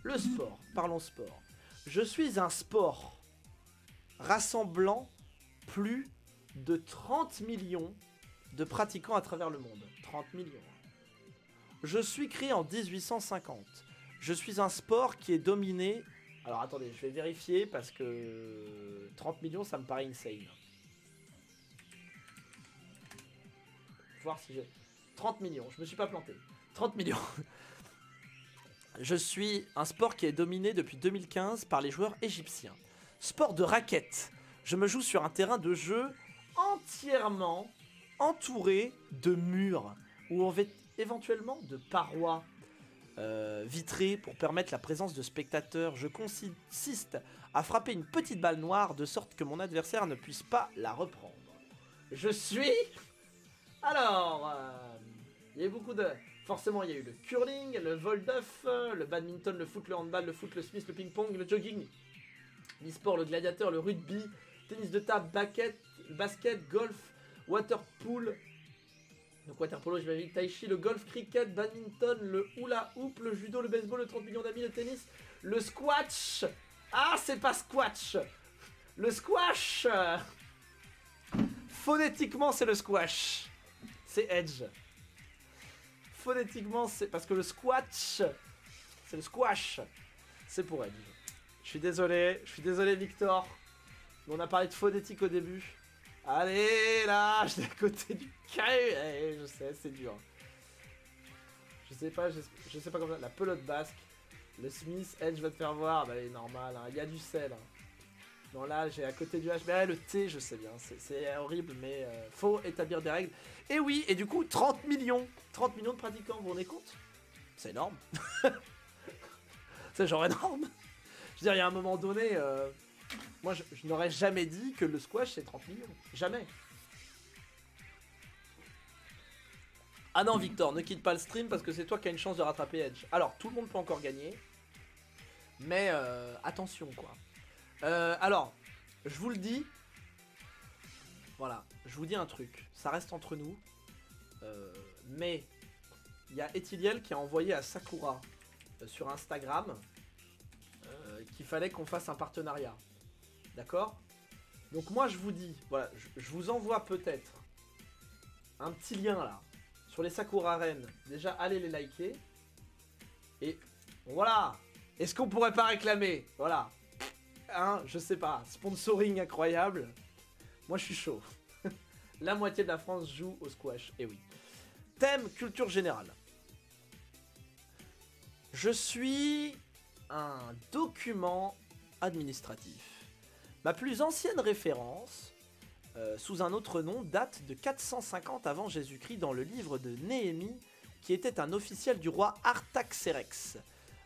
Le sport. Parlons sport. Je suis un sport rassemblant plus de 30 millions de pratiquants à travers le monde. 30 millions. Je suis créé en 1850. Je suis un sport qui est dominé... Alors attendez, je vais vérifier parce que 30 millions, ça me paraît insane. Voir si j'ai... 30 millions, je me suis pas planté. 30 millions. Je suis un sport qui est dominé depuis 2015 par les joueurs égyptiens. Sport de raquette. Je me joue sur un terrain de jeu entièrement entouré de murs ou éventuellement de parois vitrées pour permettre la présence de spectateurs. Je consiste à frapper une petite balle noire de sorte que mon adversaire ne puisse pas la reprendre. Je suis... Alors, il y a eu beaucoup de... Forcément, il y a eu le curling, le vol d'œuf, le badminton, le foot, le handball, le foot, le smith, le ping-pong, le jogging, l'e-sport, le gladiateur, le rugby, tennis de table, basket, golf, waterpool, donc waterpolo, j'imagine, tai chi, le golf, cricket, badminton, le hula hoop, le judo, le baseball, le 30 millions d'amis, le tennis, le squash. Ah, c'est pas squash. Le squash. Phonétiquement, c'est le squash. C'est Edge. Phonétiquement, c'est parce que le squash, c'est le squash. C'est pour Edge. Je suis désolé Victor. On a parlé de phonétique au début. Allez là, je suis à côté du carré. Je sais, c'est dur. Je sais pas comment ça. La pelote basque. Le Smith, Edge va te faire voir. Bah, il est normal, hein. Il y a du sel. Hein. Non, là, j'ai à côté du H. Mais le T, je sais bien. C'est horrible, mais faut établir des règles. Et oui, et du coup, 30 millions. 30 millions de pratiquants, vous vous rendez compte? C'est énorme. C'est genre énorme. Je veux dire, il y a un moment donné, moi, je n'aurais jamais dit que le squash, c'est 30 millions. Jamais. Ah non, Victor, ne quitte pas le stream parce que c'est toi qui as une chance de rattraper Edge. Alors, tout le monde peut encore gagner. Mais attention, quoi. Alors, je vous le dis. Voilà, je vous dis un truc. Ça reste entre nous. Mais il y a Ethiliel qui a envoyé à Sakura sur Instagram qu'il fallait qu'on fasse un partenariat. D'accord? Donc moi je vous dis, voilà, je vous envoie peut-être un petit lien là sur les Sakura Reines. Déjà allez les liker. Et voilà. Est-ce qu'on pourrait pas réclamer? Voilà. Hein, je sais pas. Sponsoring incroyable. Moi je suis chaud. La moitié de la France joue au squash. Et oui. Thème culture générale. Je suis un document administratif. Ma plus ancienne référence, sous un autre nom, date de 450 avant Jésus-Christ dans le livre de Néhémie, qui était un officiel du roi Artaxerxès.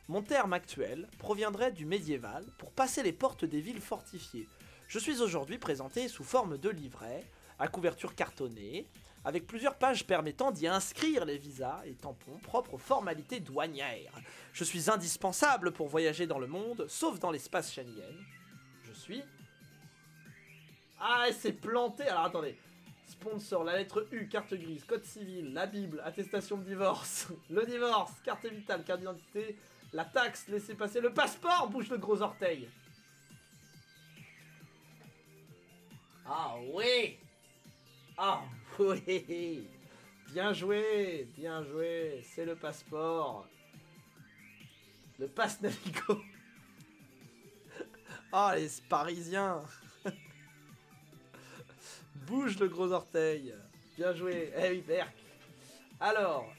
Mon terme actuel proviendrait du médiéval pour passer les portes des villes fortifiées. Je suis aujourd'hui présenté sous forme de livret, à couverture cartonnée, avec plusieurs pages permettant d'y inscrire les visas et tampons propres aux formalités douanières. Je suis indispensable pour voyager dans le monde, sauf dans l'espace Schengen. Je suis... Ah, c'est planté. Alors attendez. Sponsor, la lettre U, carte grise, code civil, la Bible, attestation de divorce, le divorce, carte vitale, carte d'identité, la taxe, laissez passer, le passeport, bouge le gros orteil. Ah oui. Ah oui. Bien joué, c'est le passeport. Le passe Navigo. Ah, les Parisiens. Bouge le gros orteil. Bien joué. Eh oui, Berk. Alors,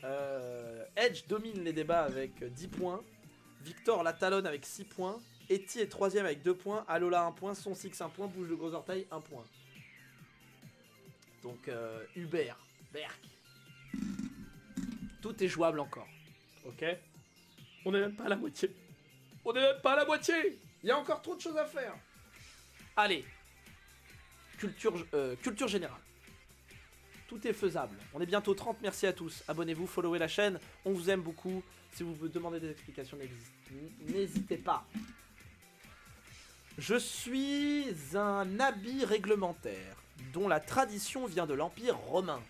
Edge domine les débats avec 10 points. Victor la talonne avec 6 points. Eti est 3ème avec 2 points. Alola 1 point. Son Six 1 point. Bouge le gros orteil 1 point. Donc, Hubert, Berk. Tout est jouable encore. Ok? On n'est même pas à la moitié. Il y a encore trop de choses à faire. Allez. Culture générale. Tout est faisable. On est bientôt 30. Merci à tous. Abonnez-vous, followez la chaîne. On vous aime beaucoup. Si vous vous demandez des explications, n'hésitez pas. Je suis un habit réglementaire, dont la tradition vient de l'Empire romain,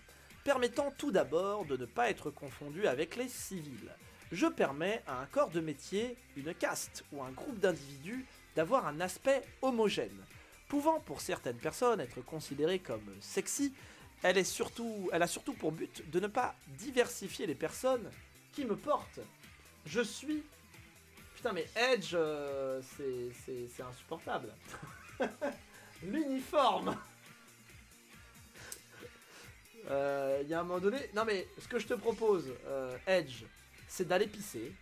permettant tout d'abord de ne pas être confondu avec les civils. Je permets à un corps de métier, une caste ou un groupe d'individus d'avoir un aspect homogène. Pouvant pour certaines personnes être considérée comme sexy, elle a surtout pour but de ne pas diversifier les personnes qui me portent. Je suis... Putain mais Edge, c'est insupportable. L'uniforme. Il y a un moment donné... Non mais ce que je te propose, Edge, c'est d'aller pisser.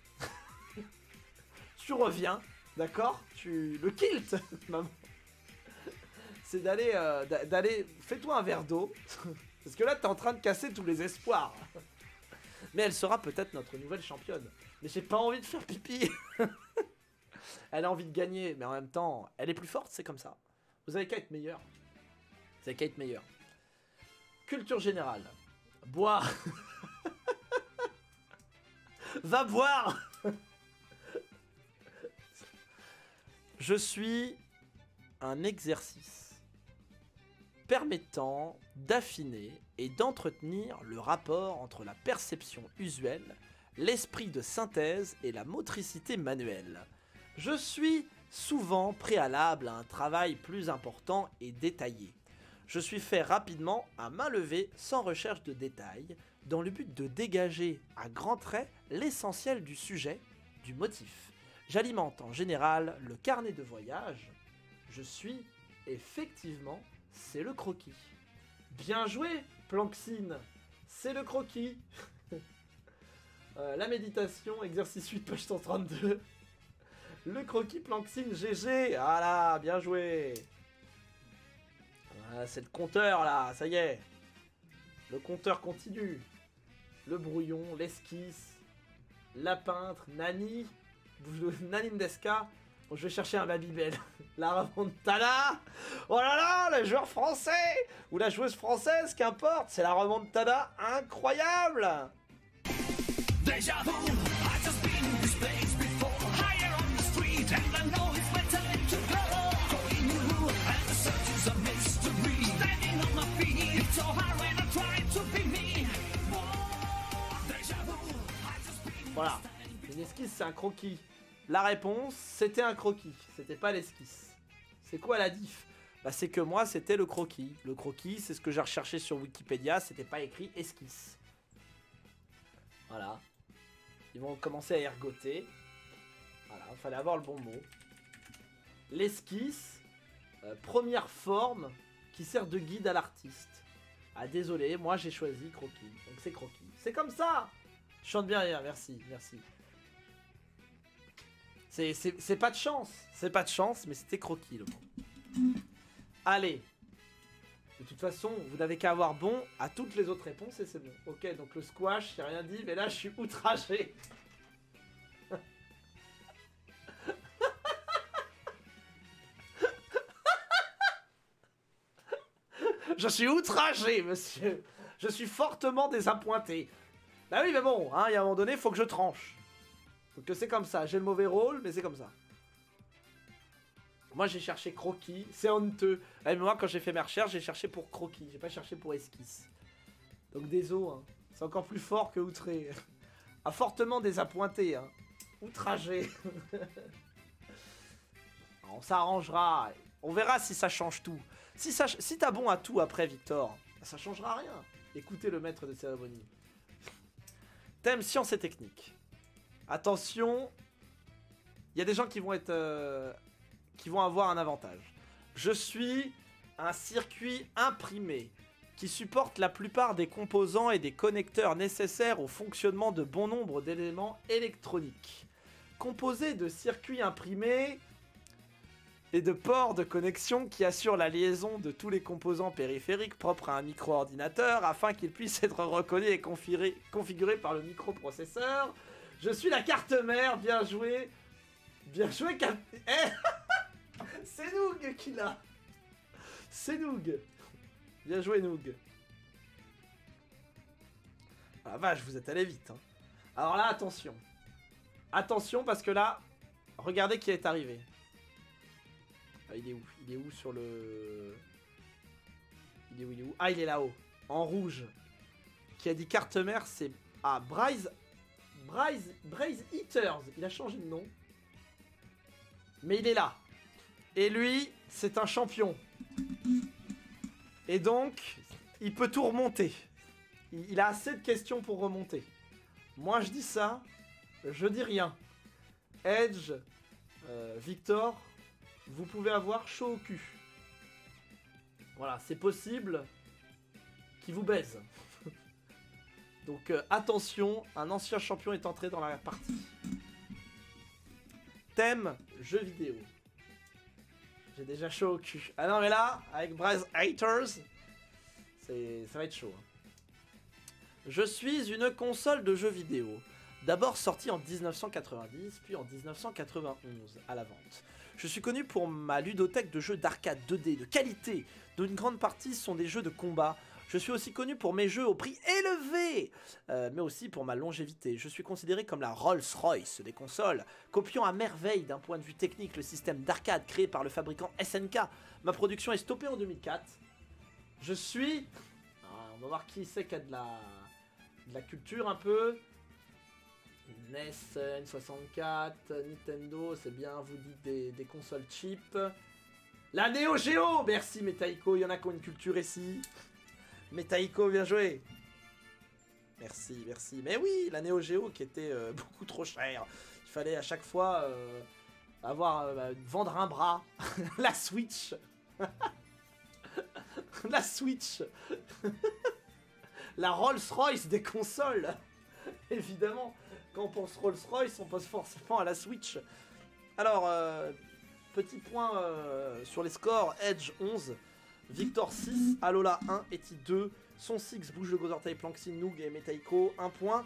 Tu reviens, d'accord? Le kilt, maman. C'est d'aller... Fais-toi un verre d'eau. Parce que là, t'es en train de casser tous les espoirs. Mais elle sera peut-être notre nouvelle championne. Mais j'ai pas envie de faire pipi. Elle a envie de gagner, mais en même temps, elle est plus forte, c'est comme ça. Vous avez qu'à être meilleur. Vous avez qu'à être meilleur. Culture générale. Boire. Va boire. Je suis un exercice permettant d'affiner et d'entretenir le rapport entre la perception usuelle, l'esprit de synthèse et la motricité manuelle. Je suis souvent préalable à un travail plus important et détaillé. Je suis fait rapidement à main levée sans recherche de détails, dans le but de dégager à grands traits l'essentiel du sujet, du motif. J'alimente en général le carnet de voyage. Je suis effectivement, c'est le croquis. Bien joué, Planxine. C'est le croquis. La méditation, exercice 8, page 132. Le croquis Planxine, GG. Ah là, bien joué. Voilà, c'est le compteur là, ça y est. Le compteur continue. Le brouillon, l'esquisse, la peintre, Nani, Nani Mdeska. Bon, je vais chercher un Babybel. La remontada. Oh là là, le joueur français ou la joueuse française, qu'importe, c'est la remontada incroyable. Déjà vu, I just been in this place before. Higher on the street and I know it's my time to go. Going new and the search is a mystery. Standing on my feet, it's so hard when I try to be me. Déjà vu, I just been. Voilà, une esquisse c'est un croquis. La réponse, c'était un croquis, c'était pas l'esquisse. C'est quoi la diff? Bah c'est que moi, c'était le croquis. Le croquis, c'est ce que j'ai recherché sur Wikipédia, c'était pas écrit esquisse. Voilà. Ils vont commencer à ergoter. Voilà, il fallait avoir le bon mot. L'esquisse, première forme qui sert de guide à l'artiste. Ah désolé, moi j'ai choisi croquis, donc c'est croquis. C'est comme ça. Je chante bien rien, merci, merci. C'est pas de chance, mais c'était croquis le mot. Allez. De toute façon, vous n'avez qu'à avoir bon à toutes les autres réponses et c'est bon. Ok, donc le squash, j'ai rien dit, mais là je suis outragé. Je suis outragé, monsieur. Je suis fortement désappointé. Bah oui, mais bon, hein, il y a un moment donné, il faut que je tranche. Donc c'est comme ça, j'ai le mauvais rôle, mais c'est comme ça. Moi j'ai cherché croquis, c'est honteux. Mais moi quand j'ai fait mes recherches, j'ai cherché pour croquis, j'ai pas cherché pour esquisse. Donc désolé, hein. C'est encore plus fort que outré. Ah, fortement désappointé, hein. Outragé. On s'arrangera, on verra si ça change tout. Si t'as bon à tout après Victor, ça changera rien. Écoutez le maître de cérémonie. Thème science et technique. Attention, il y a des gens qui vont être, qui vont avoir un avantage. Je suis un circuit imprimé qui supporte la plupart des composants et des connecteurs nécessaires au fonctionnement de bon nombre d'éléments électroniques. Composé de circuits imprimés et de ports de connexion qui assurent la liaison de tous les composants périphériques propres à un micro-ordinateur afin qu'ils puissent être reconnus et configurés par le microprocesseur. Je suis la carte mère, bien joué. Bien joué, c'est Noog qui l'a. C'est Noog. Bien joué, Noog. Ah la vache, vous êtes allé vite. Hein. Alors là, attention. Attention, parce que là, regardez qui est arrivé. Il est où? Il est où sur le... Il est où? Il est où? Ah, il est là-haut. En rouge. Qui a dit carte mère, c'est... Ah, Braze Eaters. Il a changé de nom. Mais il est là. Et lui, c'est un champion. Et donc, il peut tout remonter. Il a assez de questions pour remonter. Moi, je dis ça. Je dis rien. Edge, Victor, vous pouvez avoir chaud au cul. Voilà, c'est possible qu'il vous baise. Donc attention, un ancien champion est entré dans la partie. Thème, jeux vidéo. J'ai déjà chaud au cul. Ah non mais là, avec Braze Haters, ça va être chaud. Je suis une console de jeux vidéo. D'abord sortie en 1990, puis en 1991 à la vente. Je suis connu pour ma ludothèque de jeux d'arcade 2D de qualité, dont une grande partie sont des jeux de combat. Je suis aussi connu pour mes jeux au prix élevé, mais aussi pour ma longévité. Je suis considéré comme la Rolls-Royce des consoles, copiant à merveille d'un point de vue technique le système d'arcade créé par le fabricant SNK. Ma production est stoppée en 2004. Je suis... on va voir qui c'est qui a de la culture un peu. NES, N64, Nintendo, c'est bien, vous dites des consoles cheap. La Neo Geo, merci Metaiko, il y en a qui ont une culture ici. Metaiko, bien joué. Merci, merci. Mais oui, la Neo Geo qui était beaucoup trop chère. Il fallait à chaque fois vendre un bras. La Switch. La Switch. La Rolls-Royce des consoles. Évidemment, quand on pense Rolls-Royce, on pense forcément à la Switch. Alors, petit point sur les scores. Edge 11. Victor 6, Alola 1, Eti 2, Son 6, Bouge le Gros Orteil, Planxy, Noog et Metaiko 1 point.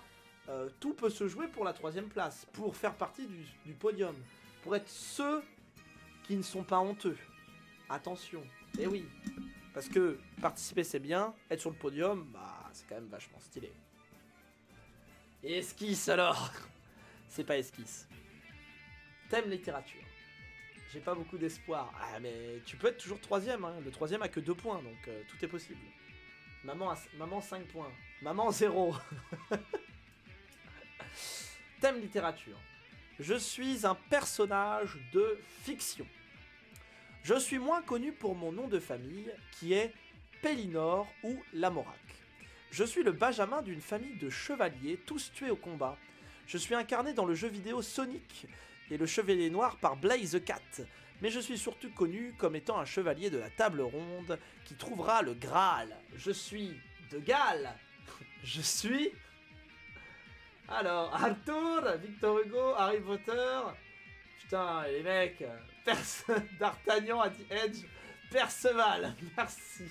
Tout peut se jouer pour la 3ème place, pour faire partie du podium, pour être ceux qui ne sont pas honteux. Attention, et oui, parce que participer c'est bien, être sur le podium, bah c'est quand même vachement stylé. Et esquisse alors. C'est pas esquisse. Thème littérature. J'ai pas beaucoup d'espoir. Ah mais tu peux être toujours 3ème, hein. Le 3ème a que 2 points, donc tout est possible. Maman 5 points. Maman 0. Thème littérature. Je suis un personnage de fiction. Je suis moins connu pour mon nom de famille, qui est Pellinor ou Lamorak. Je suis le benjamin d'une famille de chevaliers, tous tués au combat. Je suis incarné dans le jeu vidéo Sonic et le Chevalier Noir par Blaze the Cat, mais je suis surtout connu comme étant un chevalier de la table ronde qui trouvera le Graal. Je suis de Galles. Je suis... Alors, Arthur, Victor Hugo, Harry Potter... Putain, les mecs... D'Artagnan a dit Edge, Perceval, merci.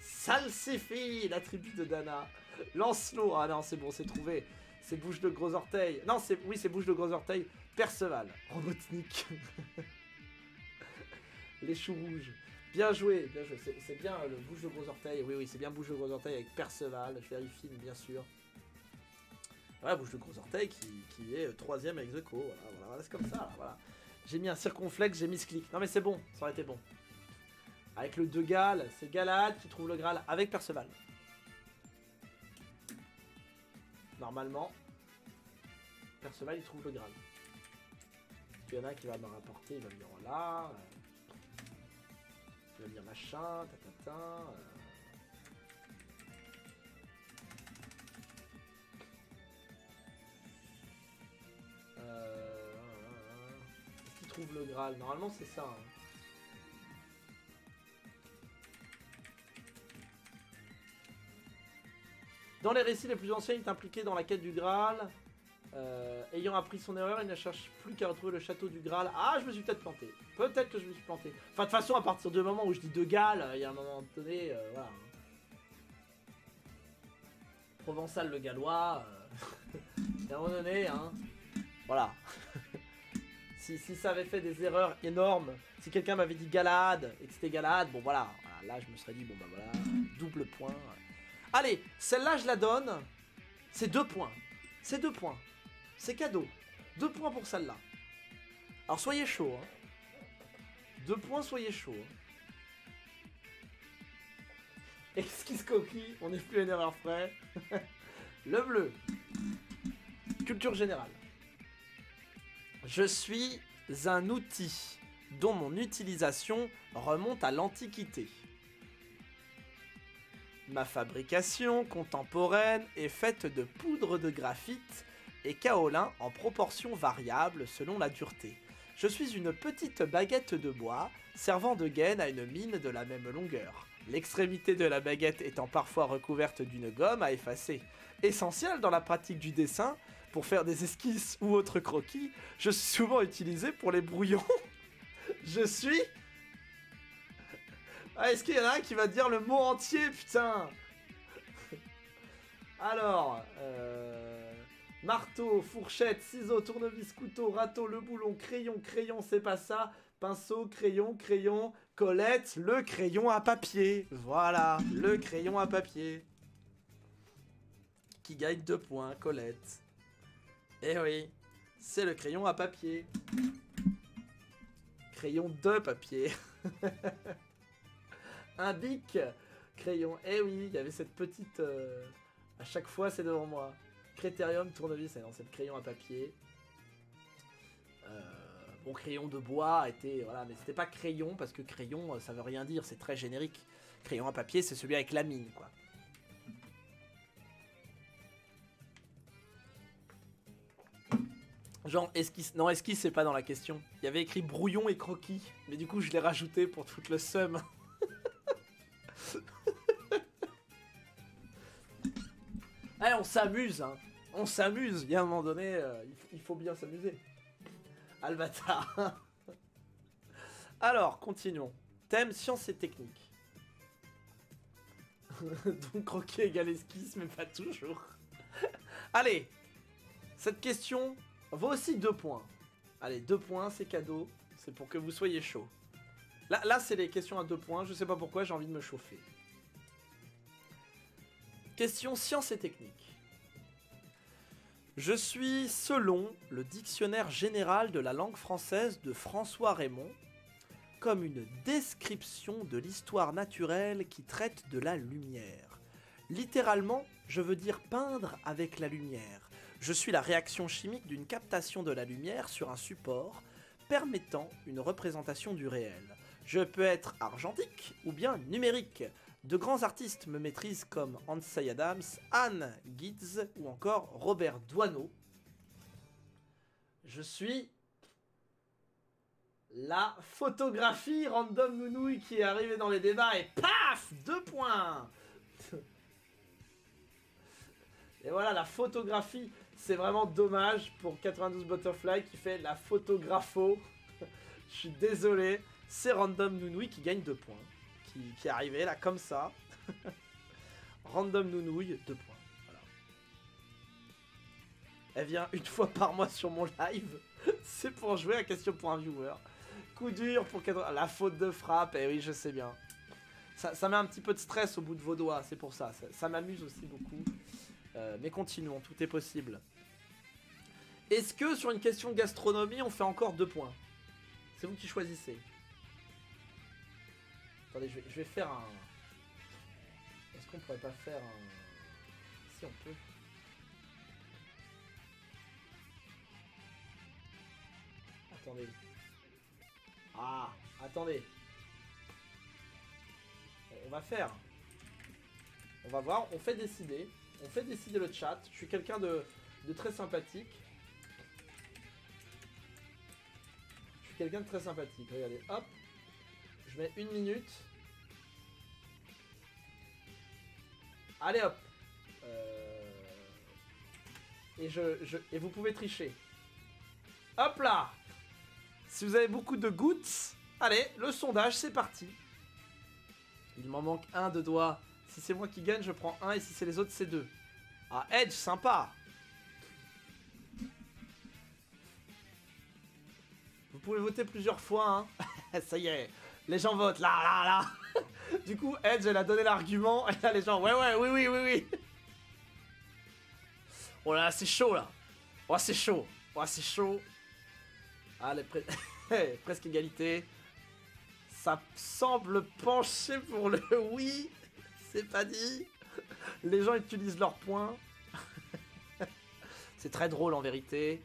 Salsifie, la tribu de Dana. Lancelot, ah non, c'est bon, c'est trouvé. C'est Bouche de Gros Orteil. Non, c'est Bouche de Gros Orteil. Perceval, Robotnik. Les choux rouges. Bien joué, bien joué. C'est bien le Bouche de Gros Orteil. Oui, c'est bien Bouche de Gros Orteil avec Perceval. Je vérifie, bien sûr. Voilà, Bouche de Gros Orteil qui est 3ème avec The Co. Voilà, c'est comme ça. Là, voilà. J'ai mis un circonflexe, j'ai mis ce clic. Non, mais c'est bon, ça aurait été bon. Avec le 2 Galles, c'est Galahad qui trouve le Graal avec Perceval. Normalement, Perceval il trouve le Graal. Il y en a qui va me rapporter, il va me dire voilà. Il va me dire machin, tatata. Est-ce qu'il trouve le Graal? Normalement c'est ça. Hein. Dans les récits les plus anciens, il est impliqué dans la quête du Graal. Ayant appris son erreur, il ne cherche plus qu'à retrouver le château du Graal. Ah, je me suis peut-être planté. Peut-être que je me suis planté. Enfin, de toute façon, à partir du moment où je dis de Galles, il y a un moment donné, voilà. Provençal le gallois. Il y a un moment donné, hein. Voilà. si ça avait fait des erreurs énormes, si quelqu'un m'avait dit Galahad et que c'était Galahad, bon voilà. Là, je me serais dit, bon bah voilà, double point. Allez, celle-là, je la donne. C'est 2 points. C'est 2 points. C'est cadeau. 2 points pour celle-là. Alors, soyez chaud. Hein. 2 points, soyez chaud. Esquisse coquille, on n'est plus à une erreur près. Le bleu. Culture générale. Je suis un outil dont mon utilisation remonte à l'Antiquité. Ma fabrication contemporaine est faite de poudre de graphite et kaolin en proportions variables selon la dureté. Je suis une petite baguette de bois servant de gaine à une mine de la même longueur. L'extrémité de la baguette étant parfois recouverte d'une gomme à effacer. Essentielle dans la pratique du dessin, pour faire des esquisses ou autres croquis, je suis souvent utilisé pour les brouillons. Je suis... Ah, est-ce qu'il y en a un qui va dire le mot entier, putain? Alors, marteau, fourchette, ciseaux, tournevis, couteau, râteau, le boulon, crayon, crayon, c'est pas ça. Pinceau, crayon, crayon, Colette, le crayon à papier. Voilà, le crayon à papier. Qui gagne 2 points, Colette. Eh oui, c'est le crayon à papier. Crayon de papier. Un bic. Crayon. Eh oui, il y avait cette petite... À chaque fois, c'est devant moi. Critérium, tournevis. Non, c'est le crayon à papier. Bon, crayon de bois était... Voilà, mais c'était pas crayon, parce que crayon, ça veut rien dire. C'est très générique. Crayon à papier, c'est celui avec la mine, quoi. Genre, esquisse... Non, esquisse, c'est pas dans la question. Il y avait écrit brouillon et croquis. Mais du coup, je l'ai rajouté pour toute le seum. Allez, on s'amuse, hein. On s'amuse. Il y a un moment donné, il faut bien s'amuser. Albatar. Alors, continuons. Thème sciences et techniques. Donc, croquis égale esquisse, mais pas toujours. Allez. Cette question vaut aussi 2 points. Allez, 2 points, c'est cadeau. C'est pour que vous soyez chaud. Là c'est les questions à 2 points. Je sais pas pourquoi, j'ai envie de me chauffer. Question sciences et techniques. Je suis, selon le dictionnaire général de la langue française de François Raymond, comme une description de l'histoire naturelle qui traite de la lumière. Littéralement, je veux dire peindre avec la lumière. Je suis la réaction chimique d'une captation de la lumière sur un support permettant une représentation du réel. Je peux être argentique ou bien numérique. De grands artistes me maîtrisent comme Ansel Adams, Anne Gids ou encore Robert Doisneau. Je suis la photographie random nounouille qui est arrivée dans les débats et paf, 2 points. Et voilà, la photographie, c'est vraiment dommage pour 92 Butterfly qui fait la photographo. Je suis désolé, c'est random nounouille qui gagne 2 points. Qui est arrivé là comme ça. Random nounouille, 2 points. Voilà. Elle vient une fois par mois sur mon live. C'est pour jouer à question pour un viewer. Coup dur pour 4... La faute de frappe, eh oui je sais bien. Ça met un petit peu de stress au bout de vos doigts, c'est pour ça. Ça m'amuse aussi beaucoup. Mais continuons, tout est possible. Est-ce que sur une question de gastronomie, on fait encore 2 points? C'est vous qui choisissez. Attendez, je vais faire un... Est-ce qu'on pourrait pas faire un... Si, on peut. Attendez. Ah, attendez. On va faire. On va voir, on fait décider. On fait décider le chat. Je suis quelqu'un de très sympathique. Je suis quelqu'un de très sympathique. Regardez, hop. Je mets 1 minute. Allez hop. Et vous pouvez tricher. Hop là. Si vous avez beaucoup de gouttes, allez, le sondage, c'est parti. Il m'en manque 1 de doigt. Si c'est moi qui gagne, je prends 1. Et si c'est les autres, c'est 2. Ah, Edge, sympa. Vous pouvez voter plusieurs fois, hein. Ça y est. Les gens votent, là. Du coup, Edge, elle a donné l'argument. Et là, les gens, oui. Oh là, c'est chaud, là. Oh, c'est chaud. Allez, presque égalité. Ça semble pencher pour le oui. C'est pas dit. Les gens utilisent leurs points. C'est très drôle en vérité.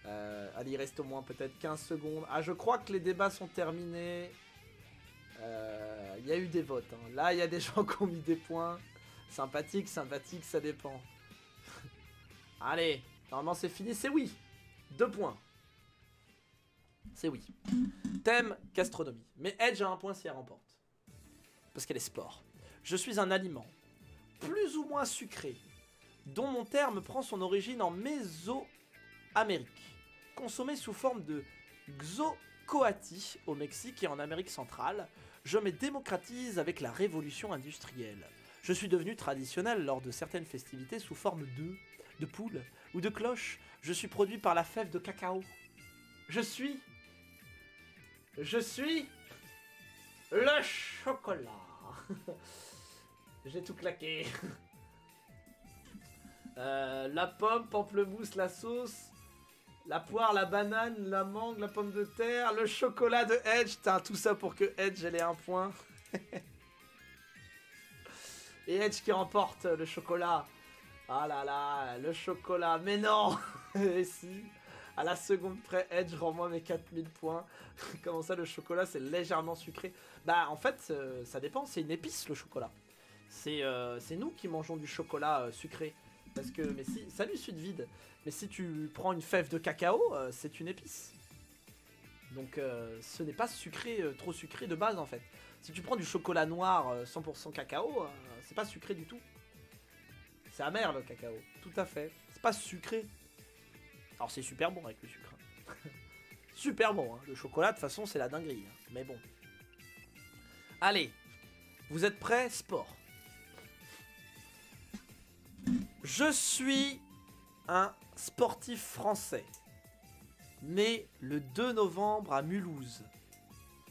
Allez, il reste au moins peut-être 15 secondes. Ah, je crois que les débats sont terminés. Il y a eu des votes. Hein. Là, il y a des gens qui ont mis des points. Sympathique, sympathique, ça dépend. Allez, normalement c'est fini. C'est oui. 2 points. C'est oui. Thème gastronomie. Mais Edge a un point si elle remporte. Parce qu'elle est sport. Je suis un aliment, plus ou moins sucré, dont mon terme prend son origine en Mésoamérique, consommé sous forme de xocoati au Mexique et en Amérique centrale. Je me démocratise avec la révolution industrielle. Je suis devenu traditionnel lors de certaines festivités sous forme de poule ou de cloche. Je suis produit par la fève de cacao. Je suis le chocolat. J'ai tout claqué. La pomme, pamplemousse, la sauce, la poire, la banane, la mangue, la pomme de terre, le chocolat de Edge. Putain, tout ça pour que Edge elle ait un point. Et Edge qui remporte le chocolat. Ah là là, le chocolat. Mais non. Et si, à la seconde près, Edge rend moi mes 4000 points. Comment ça, le chocolat, c'est légèrement sucré? Bah, en fait, ça dépend. C'est une épice, le chocolat. C'est nous qui mangeons du chocolat sucré. Parce que, mais si, salut Sudvide. Mais si tu prends une fève de cacao, c'est une épice. Donc, ce n'est pas sucré, trop sucré de base, en fait. Si tu prends du chocolat noir 100% cacao, c'est pas sucré du tout. C'est amer, le cacao. Tout à fait. C'est pas sucré. Alors, c'est super bon avec le sucre. Super bon, hein. Le chocolat, de toute façon, c'est la dinguerie. Hein. Mais bon. Allez. Vous êtes prêts? Sport. Je suis un sportif français, né le 2 novembre à Mulhouse.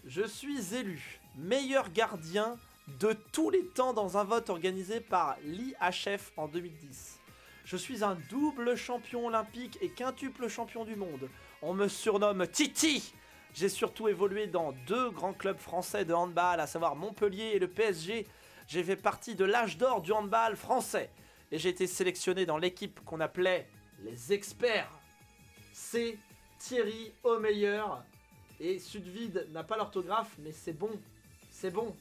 Je suis élu meilleur gardien de tous les temps dans un vote organisé par l'IHF en 2010. Je suis un double champion olympique et quintuple champion du monde. On me surnomme Titi. J'ai surtout évolué dans 2 grands clubs français de handball, à savoir Montpellier et le PSG. J'ai fait partie de l'âge d'or du handball français. Et j'ai été sélectionné dans l'équipe qu'on appelait les experts. C'est Thierry Aumeyer. Et Sudvide n'a pas l'orthographe, mais c'est bon. C'est bon.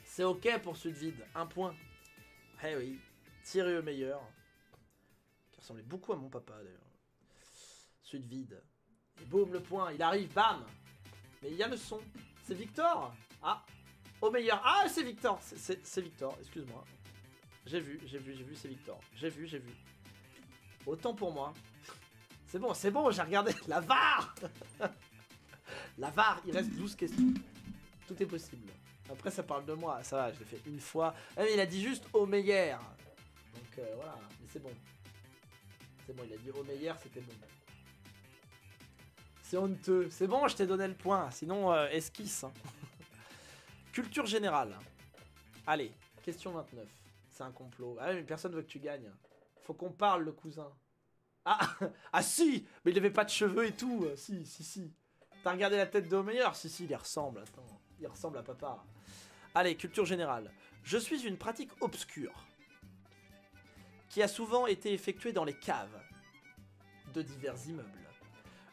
C'est ok pour Sudvide. 1 point. Eh oui. Thierry Aumeyer. Qui ressemblait beaucoup à mon papa d'ailleurs. Sudvide. Et boum, le point. Il arrive, bam. Mais il y a le son. C'est Victor. Ah. Aumeyer. Ah, c'est Victor. C'est Victor, excuse-moi. J'ai vu, c'est Victor. J'ai vu. Autant pour moi. C'est bon, j'ai regardé. La VAR. La VAR, il reste 12 questions. Tout est possible. Après, ça parle de moi. Ça va, je l'ai fait une fois. Ah, mais il a dit juste au meilleur. Donc voilà, mais c'est bon. C'est bon, il a dit au meilleur, c'était bon. C'est honteux. C'est bon, je t'ai donné le point. Sinon, esquisse. Hein. Culture générale. Allez, question 29. C'est un complot. Ah mais personne veut que tu gagnes. Faut qu'on parle, le cousin. Ah, ah si. Mais il avait pas de cheveux et tout. Si. T'as regardé la tête de Homeyer? Si, il y ressemble. Attends, il ressemble à papa. Allez, culture générale. Je suis une pratique obscure qui a souvent été effectuée dans les caves de divers immeubles.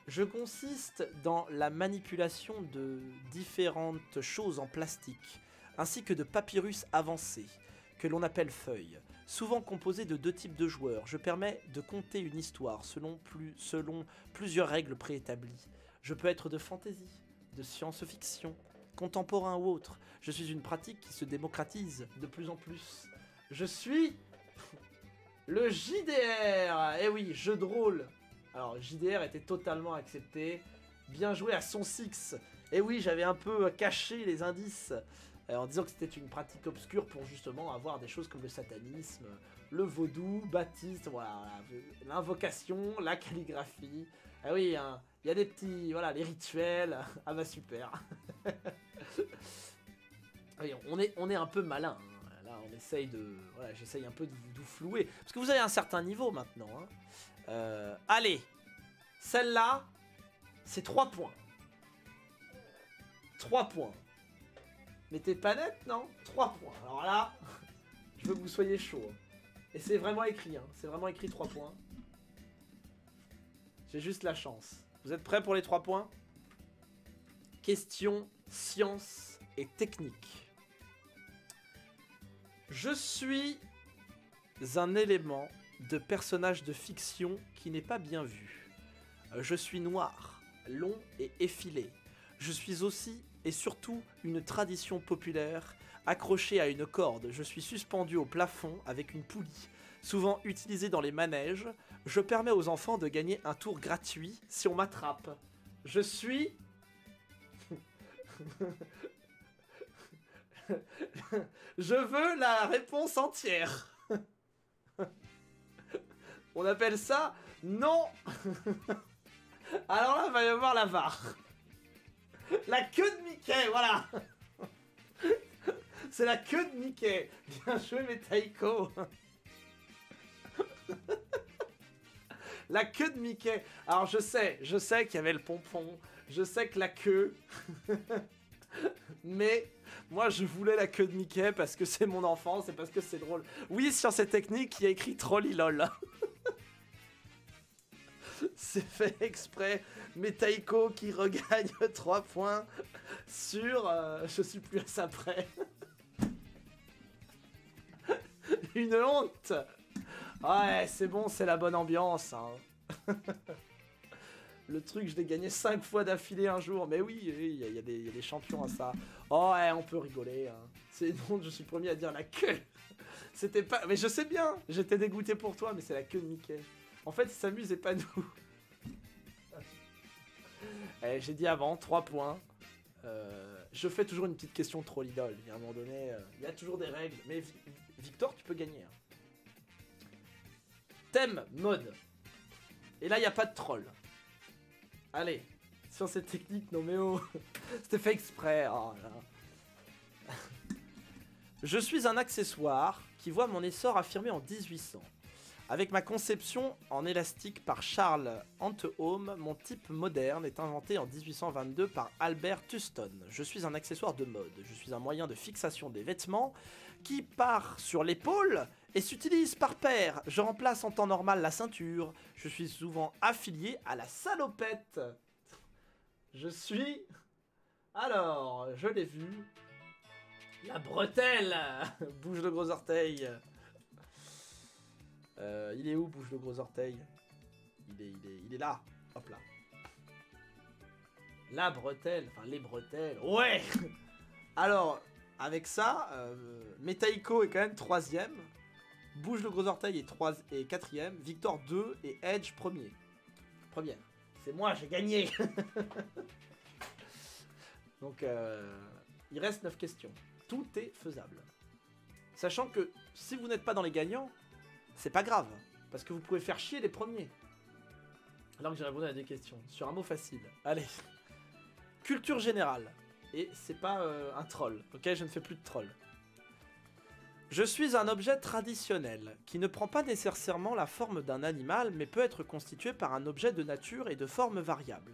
Je consiste dans la manipulation de différentes choses en plastique, ainsi que de papyrus avancés, que l'on appelle feuilles, souvent composées de 2 types de joueurs. Je permets de conter une histoire selon plusieurs règles préétablies. Je peux être de fantasy, de science-fiction, contemporain ou autre. Je suis une pratique qui se démocratise de plus en plus. Je suis le JDR. Eh oui, jeu de rôle. Alors, JDR était totalement accepté. Bien joué à son Six. Eh oui, j'avais un peu caché les indices en disant que c'était une pratique obscure pour justement avoir des choses comme le satanisme, le vaudou, baptiste, voilà, l'invocation, la calligraphie. Ah oui, hein, y a des petits, voilà, les rituels. Ah bah super. Oui, on est un peu malin. Hein. Là, on essaye de, voilà, j'essaye un peu de vous flouer parce que vous avez un certain niveau maintenant. Hein. Allez, celle-là, c'est 3 points. 3 points. Mais t'es pas net, non? 3 points. Alors là, je veux que vous soyez chaud. Et c'est vraiment écrit, hein. C'est vraiment écrit 3 points. J'ai juste la chance. Vous êtes prêts pour les 3 points? Question, science et technique. Je suis un élément de personnage de fiction qui n'est pas bien vu. Je suis noir, long et effilé. Je suis aussi et surtout une tradition populaire accrochée à une corde. Je suis suspendu au plafond avec une poulie. Souvent utilisée dans les manèges, je permets aux enfants de gagner un tour gratuit si on m'attrape. Je suis... Je veux la réponse entière. On appelle ça non. Alors là, il va y avoir la VAR. La queue de Mickey, voilà. C'est la queue de Mickey. Bien joué, Metaiko. La queue de Mickey. Alors je sais qu'il y avait le pompon. Je sais que la queue... Mais moi je voulais la queue de Mickey parce que c'est mon enfance et parce que c'est drôle. Oui, sur cette technique, il y a écrit Trollilol. C'est fait exprès. Metaiko qui regagne 3 points sur... je suis plus à ça près. Une honte. Ouais, c'est bon, c'est la bonne ambiance. Hein. Le truc, je l'ai gagné 5 fois d'affilée un jour. Mais oui, il y a des champions à ça. Oh ouais, on peut rigoler. Hein. C'est donc, je suis le premier à dire la queue. C'était pas... Mais je sais bien, j'étais dégoûté pour toi, mais c'est la queue de Mickey. En fait, il s'amuse et pas nous. Eh, j'ai dit avant, 3 points. Je fais toujours une petite question trop lidole. À un moment donné, il y a toujours des règles. Mais Victor, tu peux gagner. Hein. Thème, mode. Et là, il n'y a pas de troll. Allez, sur cette technique, non mais oh, c'était fait exprès. Oh là. Je suis un accessoire qui voit mon essor affirmé en 1800. Avec ma conception en élastique par Charles Antehome, mon type moderne est inventé en 1822 par Albert Tuston. Je suis un accessoire de mode. Je suis un moyen de fixation des vêtements qui part sur l'épaule et s'utilise par paire. Je remplace en temps normal la ceinture. Je suis souvent affilié à la salopette. Je suis... Alors, je l'ai vu. La bretelle. Bouge le gros orteil. Il est où, bouge le gros orteil? Il est là. Hop là. La bretelle. Enfin, les bretelles. Ouais. Alors... Avec ça, Metaiko est quand même 3ème. Bouge le gros orteil est 4ème. Victor 2 et Edge 1er. Première. C'est moi, j'ai gagné. Donc, il reste 9 questions. Tout est faisable. Sachant que si vous n'êtes pas dans les gagnants, c'est pas grave. Parce que vous pouvez faire chier les premiers. Alors que j'ai répondu à des questions. Sur un mot facile. Allez. Culture générale. Et c'est pas un troll, ok? Je ne fais plus de troll. Je suis un objet traditionnel, qui ne prend pas nécessairement la forme d'un animal, mais peut être constitué par un objet de nature et de forme variable.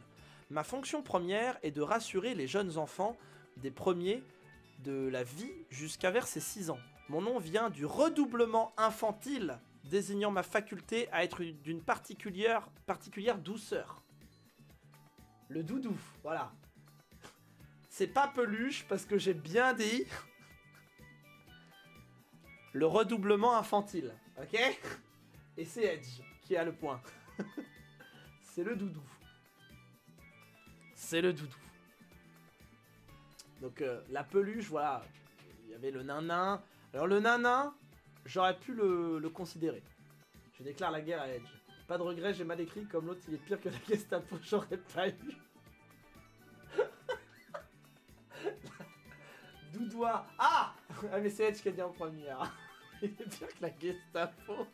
Ma fonction première est de rassurer les jeunes enfants des premiers de la vie jusqu'à vers ses 6 ans. Mon nom vient du redoublement infantile, désignant ma faculté à être d'une particulière douceur. Le doudou, voilà. C'est pas peluche parce que j'ai bien dit le redoublement infantile, ok? Et c'est Edge qui a le point. C'est le doudou. C'est le doudou. Donc la peluche, voilà. Il y avait le nanin. Alors le nanin, j'aurais pu le considérer. Je déclare la guerre à Edge. Pas de regret, j'ai mal écrit, comme l'autre il est pire que la Gestapo, j'aurais pas eu. Doudois. Ah, mais c'est Edge qui a dit en première. Il est pire que la Gestapo.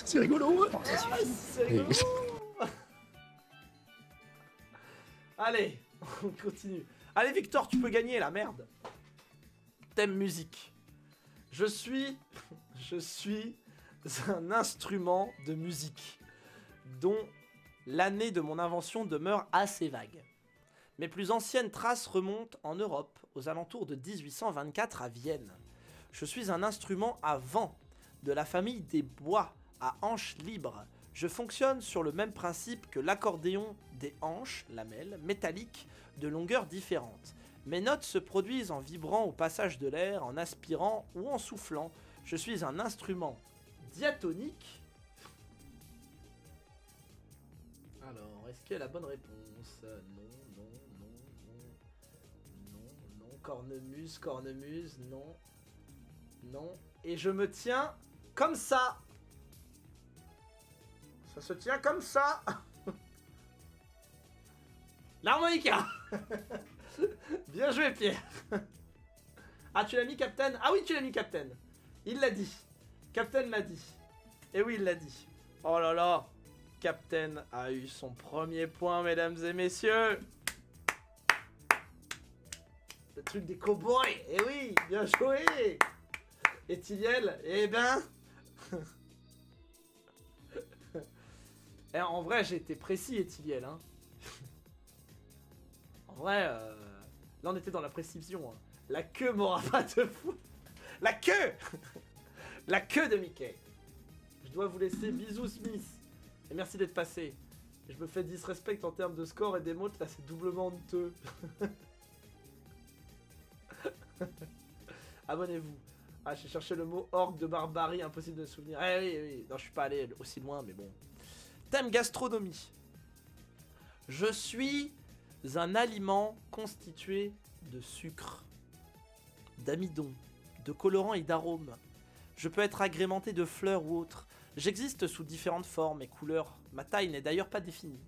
C'est rigolo. C'est rigolo. Allez, on continue. Allez Victor, tu peux gagner la merde. Thème musique. Je suis un instrument de musique dont l'année de mon invention demeure assez vague. Mes plus anciennes traces remontent en Europe, aux alentours de 1824 à Vienne. Je suis un instrument à vent, de la famille des bois, à hanches libres. Je fonctionne sur le même principe que l'accordéon des hanches, lamelles, métalliques, de longueurs différentes. Mes notes se produisent en vibrant au passage de l'air, en aspirant ou en soufflant. Je suis un instrument diatonique. Alors, est-ce qu'il y a la bonne réponse? Non, non, non, non, non, non. Cornemuse, cornemuse, non. Non. Et je me tiens comme ça. Ça se tient comme ça. L'harmonica. Bien joué, Pierre. Ah, tu l'as mis, Captain? Ah oui, tu l'as mis, Captain. Il l'a dit. Captain l'a dit. Et oui, il l'a dit. Oh là là. Captain a eu son premier point, mesdames et messieurs. Le truc des cowboys. Eh oui, bien joué. Et Tiliel, eh ben... Et en vrai, j'ai été précis, Etiliel. Hein. En vrai, là, on était dans la précision. Hein. La queue m'aura pas de fou. La queue. La queue de Mickey. Je dois vous laisser. Bisous, Smith. Et merci d'être passé. Je me fais disrespect en termes de score et d'émotes. Là, c'est doublement honteux. Abonnez-vous. Ah, j'ai cherché le mot orgue de barbarie, impossible de me souvenir. Eh oui, oui, non, je suis pas allé aussi loin, mais bon. Thème gastronomie. Je suis un aliment constitué de sucre, d'amidon, de colorants et d'arômes. Je peux être agrémenté de fleurs ou autres. J'existe sous différentes formes et couleurs. Ma taille n'est d'ailleurs pas définie.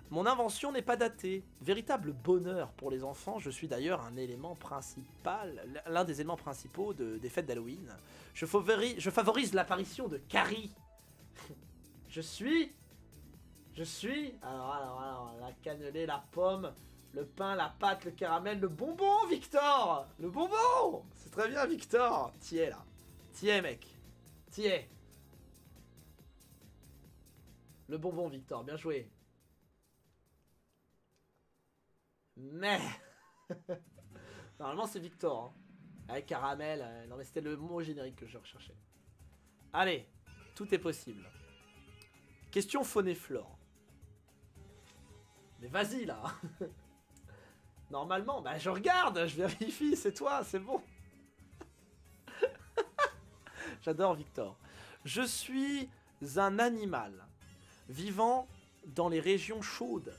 Mon invention n'est pas datée. Véritable bonheur pour les enfants. Je suis d'ailleurs un élément principal, l'un des éléments principaux des fêtes d'Halloween. Je favorise l'apparition de Carrie. Je suis... Alors, la cannelée, la pomme, le pain, la pâte, le caramel, le bonbon, Victor. Le bonbon. C'est très bien, Victor. T'y es, là. T'y es, mec. T'y es. Le bonbon, Victor. Bien joué. Mais... Normalement, c'est Victor. Hein. Avec caramel. Non, mais c'était le mot générique que je recherchais. Allez. Tout est possible. Question faune et flore. Mais vas-y, là. Normalement, bah je regarde, je vérifie, c'est toi, c'est bon. J'adore Victor. Je suis un animal vivant dans les régions chaudes.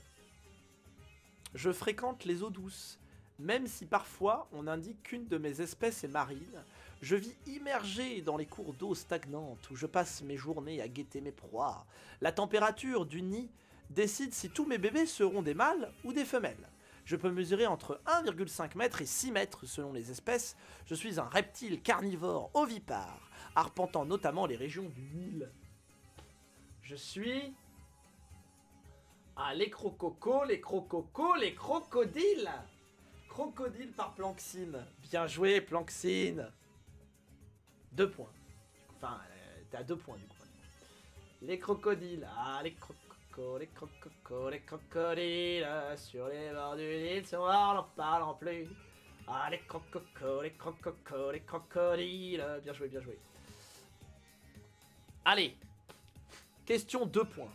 Je fréquente les eaux douces, même si parfois on indique qu'une de mes espèces est marine. Je vis immergé dans les cours d'eau stagnantes où je passe mes journées à guetter mes proies. La température du nid décide si tous mes bébés seront des mâles ou des femelles. Je peux mesurer entre 1,5 m et 6 mètres selon les espèces. Je suis un reptile carnivore ovipare, arpentant notamment les régions du Nil. Je suis... Ah, les crococos, les crococos, les crocodiles. Crocodile par Planxine. Bien joué, Planxine. 2 points. Enfin, t'es à 2 points du coup. Les crocodiles. Ah, les crocodiles sur les bords du Nil, sur n'en parlant plus. Ah, les crocodiles. Bien joué, bien joué. Allez. Question 2 points.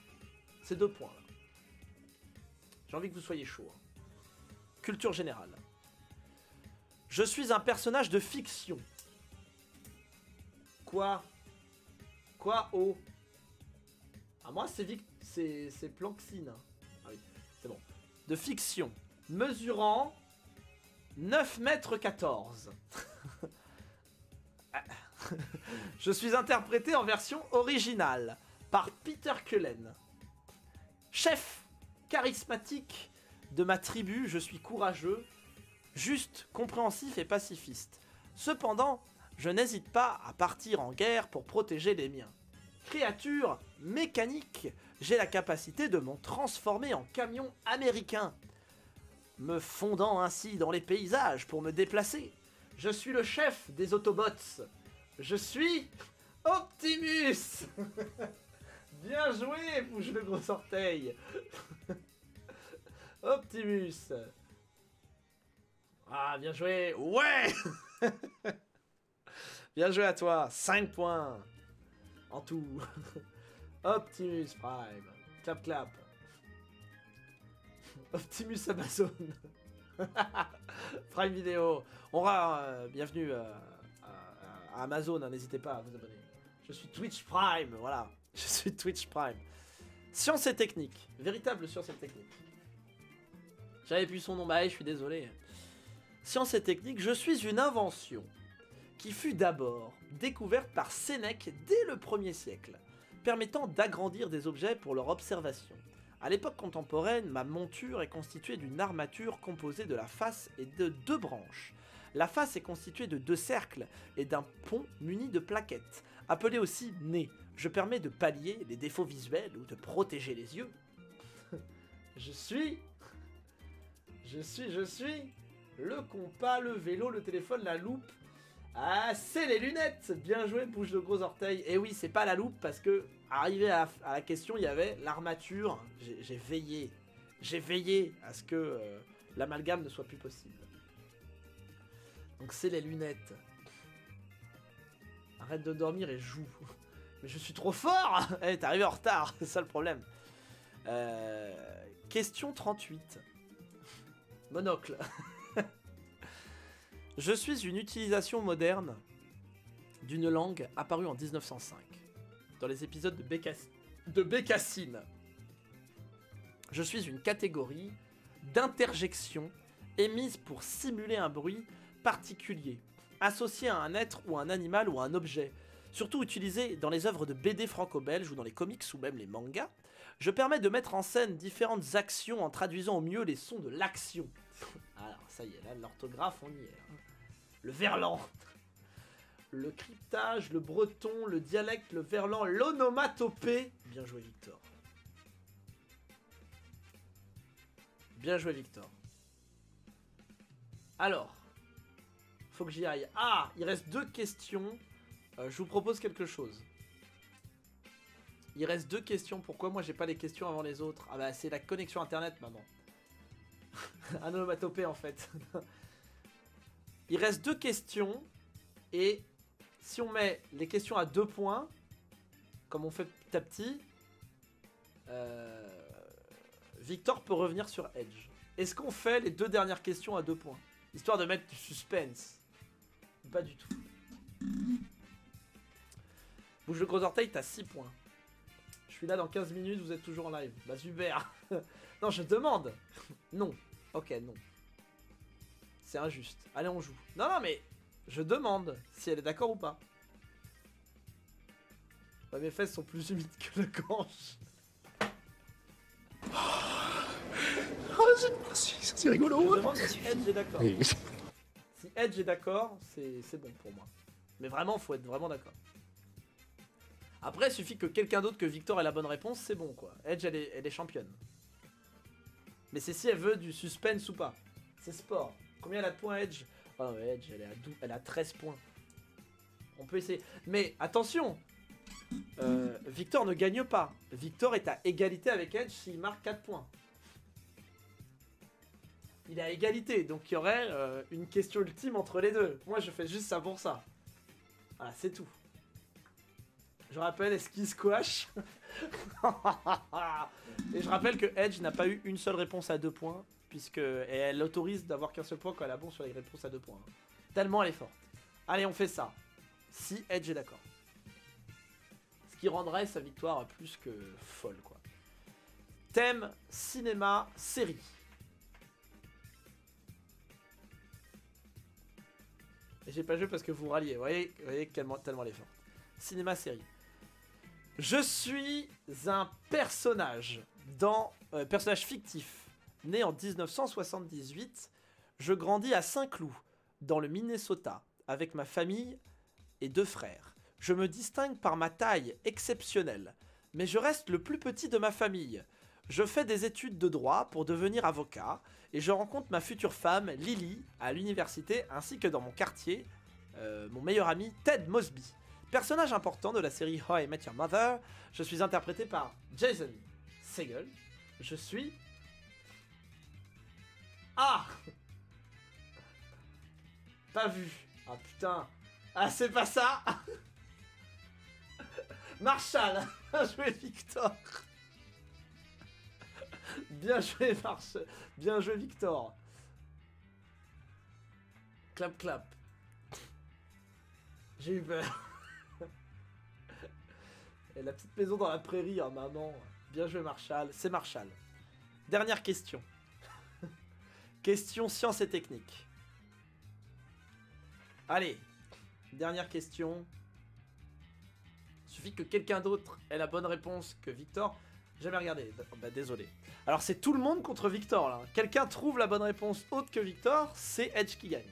C'est 2 points. J'ai envie que vous soyez chaud. Hein. Culture générale. Je suis un personnage de fiction. Quoi? Quoi, oh? Ah, moi, c'est Planxine. Ah oui, c'est bon. De fiction. Mesurant 9,14 m. Je suis interprété en version originale par Peter Cullen. Chef charismatique de ma tribu, je suis courageux, juste, compréhensif et pacifiste. Cependant, je n'hésite pas à partir en guerre pour protéger les miens. Créature mécanique, j'ai la capacité de m'en transformer en camion américain, me fondant ainsi dans les paysages pour me déplacer. Je suis le chef des Autobots. Je suis Optimus. Bien joué, bouge le gros orteil. Optimus. Ah, bien joué. Ouais. Bien joué à toi. 5 points. En tout. Optimus Prime. Clap, clap. Optimus Amazon. Prime Vidéo. On aura bienvenue à Amazon. Hein, n'hésitez pas à vous abonner. Je suis Twitch Prime. Voilà. Je suis Twitch Prime. Science et technique. Véritable science et technique. J'avais plus son nom. Bah, je suis désolé. Science et technique. Je suis une invention qui fut d'abord découverte par Sénèque dès le 1er siècle, permettant d'agrandir des objets pour leur observation. À l'époque contemporaine, ma monture est constituée d'une armature composée de la face et de 2 branches. La face est constituée de 2 cercles et d'un pont muni de plaquettes, appelé aussi nez. Je permets de pallier les défauts visuels ou de protéger les yeux. Je suis le compas, le vélo, le téléphone, la loupe. Ah, c'est les lunettes. Bien joué, bouge de gros orteils. Et oui, c'est pas la loupe parce que, arrivé à la question, il y avait l'armature. J'ai veillé. J'ai veillé à ce que l'amalgame ne soit plus possible. Donc c'est les lunettes. Arrête de dormir et joue. Mais je suis trop fort. Eh, t'es arrivé en retard, c'est ça le problème. Question 38. Monocle. Je suis une utilisation moderne d'une langue apparue en 1905, dans les épisodes de Bécassine. Je suis une catégorie d'interjection émise pour simuler un bruit particulier, associé à un être ou un animal ou un objet, surtout utilisé dans les œuvres de BD franco-belges ou dans les comics ou même les mangas. Je permets de mettre en scène différentes actions en traduisant au mieux les sons de l'action. Alors ça y est, là l'orthographe on y est. Le verlan, le cryptage, le breton, le dialecte, le verlan, l'onomatopée. Bien joué Victor. Bien joué Victor. Alors, faut que j'y aille. Ah, il reste 2 questions. Je vous propose quelque chose. Il reste 2 questions. Pourquoi moi j'ai pas les questions avant les autres? Ah bah c'est la connexion internet maman. Un onomatopée en fait. Il reste 2 questions. Et si on met les questions à 2 points, comme on fait petit à petit, Victor peut revenir sur Edge. Est-ce qu'on fait les 2 dernières questions à 2 points? Histoire de mettre du suspense. Pas du tout. Bouge le gros orteil, t'as 6 points. Je suis là dans 15 minutes, vous êtes toujours en live. Bah super. Non, je demande. Non. Ok, non. C'est injuste. Allez, on joue. Non, non, mais je demande si elle est d'accord ou pas. Ouais, mes fesses sont plus humides que le ganche. C'est rigolo. Je demande si Edge est d'accord. Si Edge est d'accord, c'est bon pour moi. Mais vraiment, faut être vraiment d'accord. Après, il suffit que quelqu'un d'autre que Victor ait la bonne réponse, c'est bon quoi. Edge, elle est championne. Mais c'est si elle veut du suspense ou pas. C'est sport. Combien elle a de points Edge? Oh non, Edge, elle a 13 points. On peut essayer. Mais attention, Victor ne gagne pas. Victor est à égalité avec Edge s'il marque 4 points. Il est à égalité, donc il y aurait une question ultime entre les deux. Moi, je fais juste ça pour ça. Voilà, c'est tout. Je rappelle, esquisse squash. Et je rappelle que Edge n'a pas eu une seule réponse à 2 points, puisque elle autorise d'avoir qu'un seul point quand elle a bon sur les réponses à 2 points. Tellement elle est forte. Allez, on fait ça. Si Edge est d'accord. Ce qui rendrait sa victoire plus que folle, quoi. Thème, cinéma, série. Et j'ai pas joué parce que vous ralliez. Vous voyez tellement elle est forte. Cinéma, série. Je suis un personnage personnage fictif, né en 1978. Je grandis à Saint-Cloud, dans le Minnesota, avec ma famille et 2 frères. Je me distingue par ma taille exceptionnelle, mais je reste le plus petit de ma famille. Je fais des études de droit pour devenir avocat, et je rencontre ma future femme, Lily, à l'université ainsi que dans mon quartier, mon meilleur ami Ted Mosby. Personnage important de la série How I Met Your Mother, je suis interprété par Jason Segel. Je suis... Ah! Pas vu. Ah putain. Ah c'est pas ça. Marshall. Bien joué Victor. Bien joué Marshall. Bien joué Victor. Clap clap. J'ai eu peur. Et la petite maison dans la prairie, hein, maman. Bien joué Marshall. C'est Marshall. Dernière question. Question sciences et techniques. Allez. Dernière question. Il suffit que quelqu'un d'autre ait la bonne réponse que Victor. Jamais regardé. Bah désolé. Alors c'est tout le monde contre Victor là. Quelqu'un trouve la bonne réponse autre que Victor, c'est Edge qui gagne.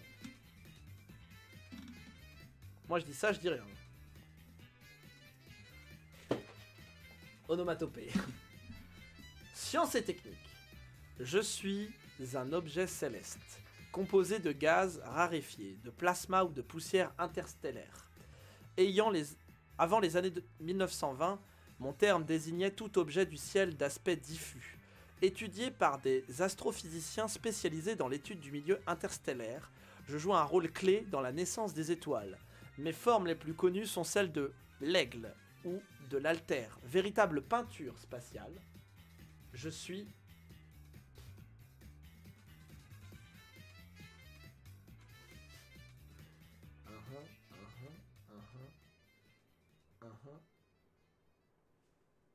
Moi je dis ça, je dis rien. Onomatopée. Sciences et techniques. Je suis un objet céleste, composé de gaz raréfiés, de plasma ou de poussière interstellaire. Avant les années 1920, mon terme désignait tout objet du ciel d'aspect diffus, étudié par des astrophysiciens spécialisés dans l'étude du milieu interstellaire. Je joue un rôle clé dans la naissance des étoiles. Mes formes les plus connues sont celles de l'aigle ou de l'altère, véritable peinture spatiale. Je suis...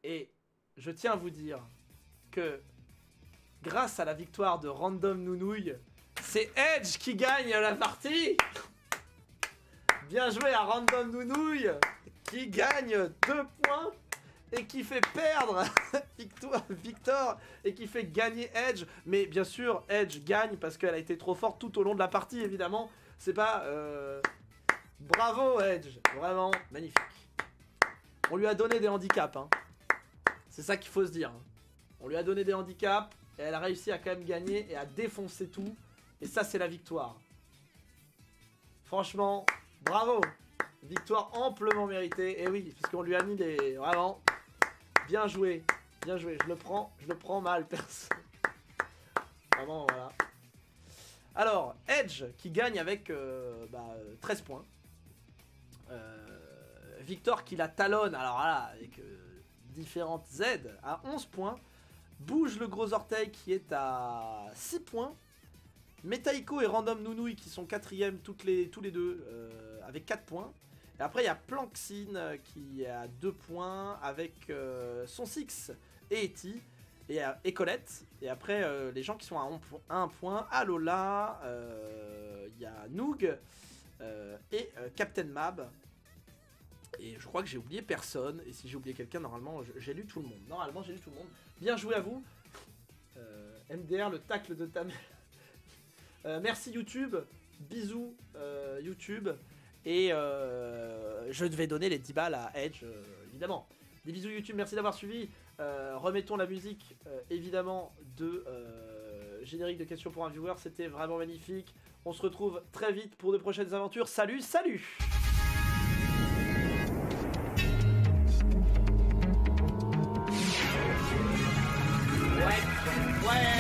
Et je tiens à vous dire que grâce à la victoire de Random Nounouille, c'est Edge qui gagne la partie. Bien joué à Random Nounouille qui gagne 2 points et qui fait perdre Victor et qui fait gagner Edge. Mais bien sûr, Edge gagne parce qu'elle a été trop forte tout au long de la partie, évidemment. C'est pas... Bravo Edge, vraiment magnifique. On lui a donné des handicaps, hein. C'est ça qu'il faut se dire. On lui a donné des handicaps et elle a réussi à quand même gagner et à défoncer tout. Et ça, c'est la victoire. Franchement, bravo. Victoire amplement méritée. Et oui, parce qu'on lui a mis des... Vraiment, bien joué. Bien joué. Je le prends mal, perso. Vraiment, voilà. Alors, Edge qui gagne avec 13 points. Victor qui la talonne. Alors là, avec... différentes Z à 11 points. Bouge le gros orteil qui est à 6 points. Metaiko et Random Nounouille qui sont 4ème tous les deux avec 4 points. Et après il y a Planxine qui est à 2 points avec son Six et Eti et Colette. Et après les gens qui sont à 1 point. Alola, il y a Noog et Captain Mab. Et je crois que j'ai oublié personne. Et si j'ai oublié quelqu'un, normalement, j'ai lu tout le monde. Normalement, j'ai lu tout le monde. Bien joué à vous. MDR, le tacle de ta mère. Merci YouTube. Bisous YouTube. Et je devais donner les 10 balles à Edge, évidemment. Des bisous YouTube, merci d'avoir suivi. Remettons la musique, évidemment, de générique de questions pour un viewer. C'était vraiment magnifique. On se retrouve très vite pour de prochaines aventures. Salut, salut! Ouais.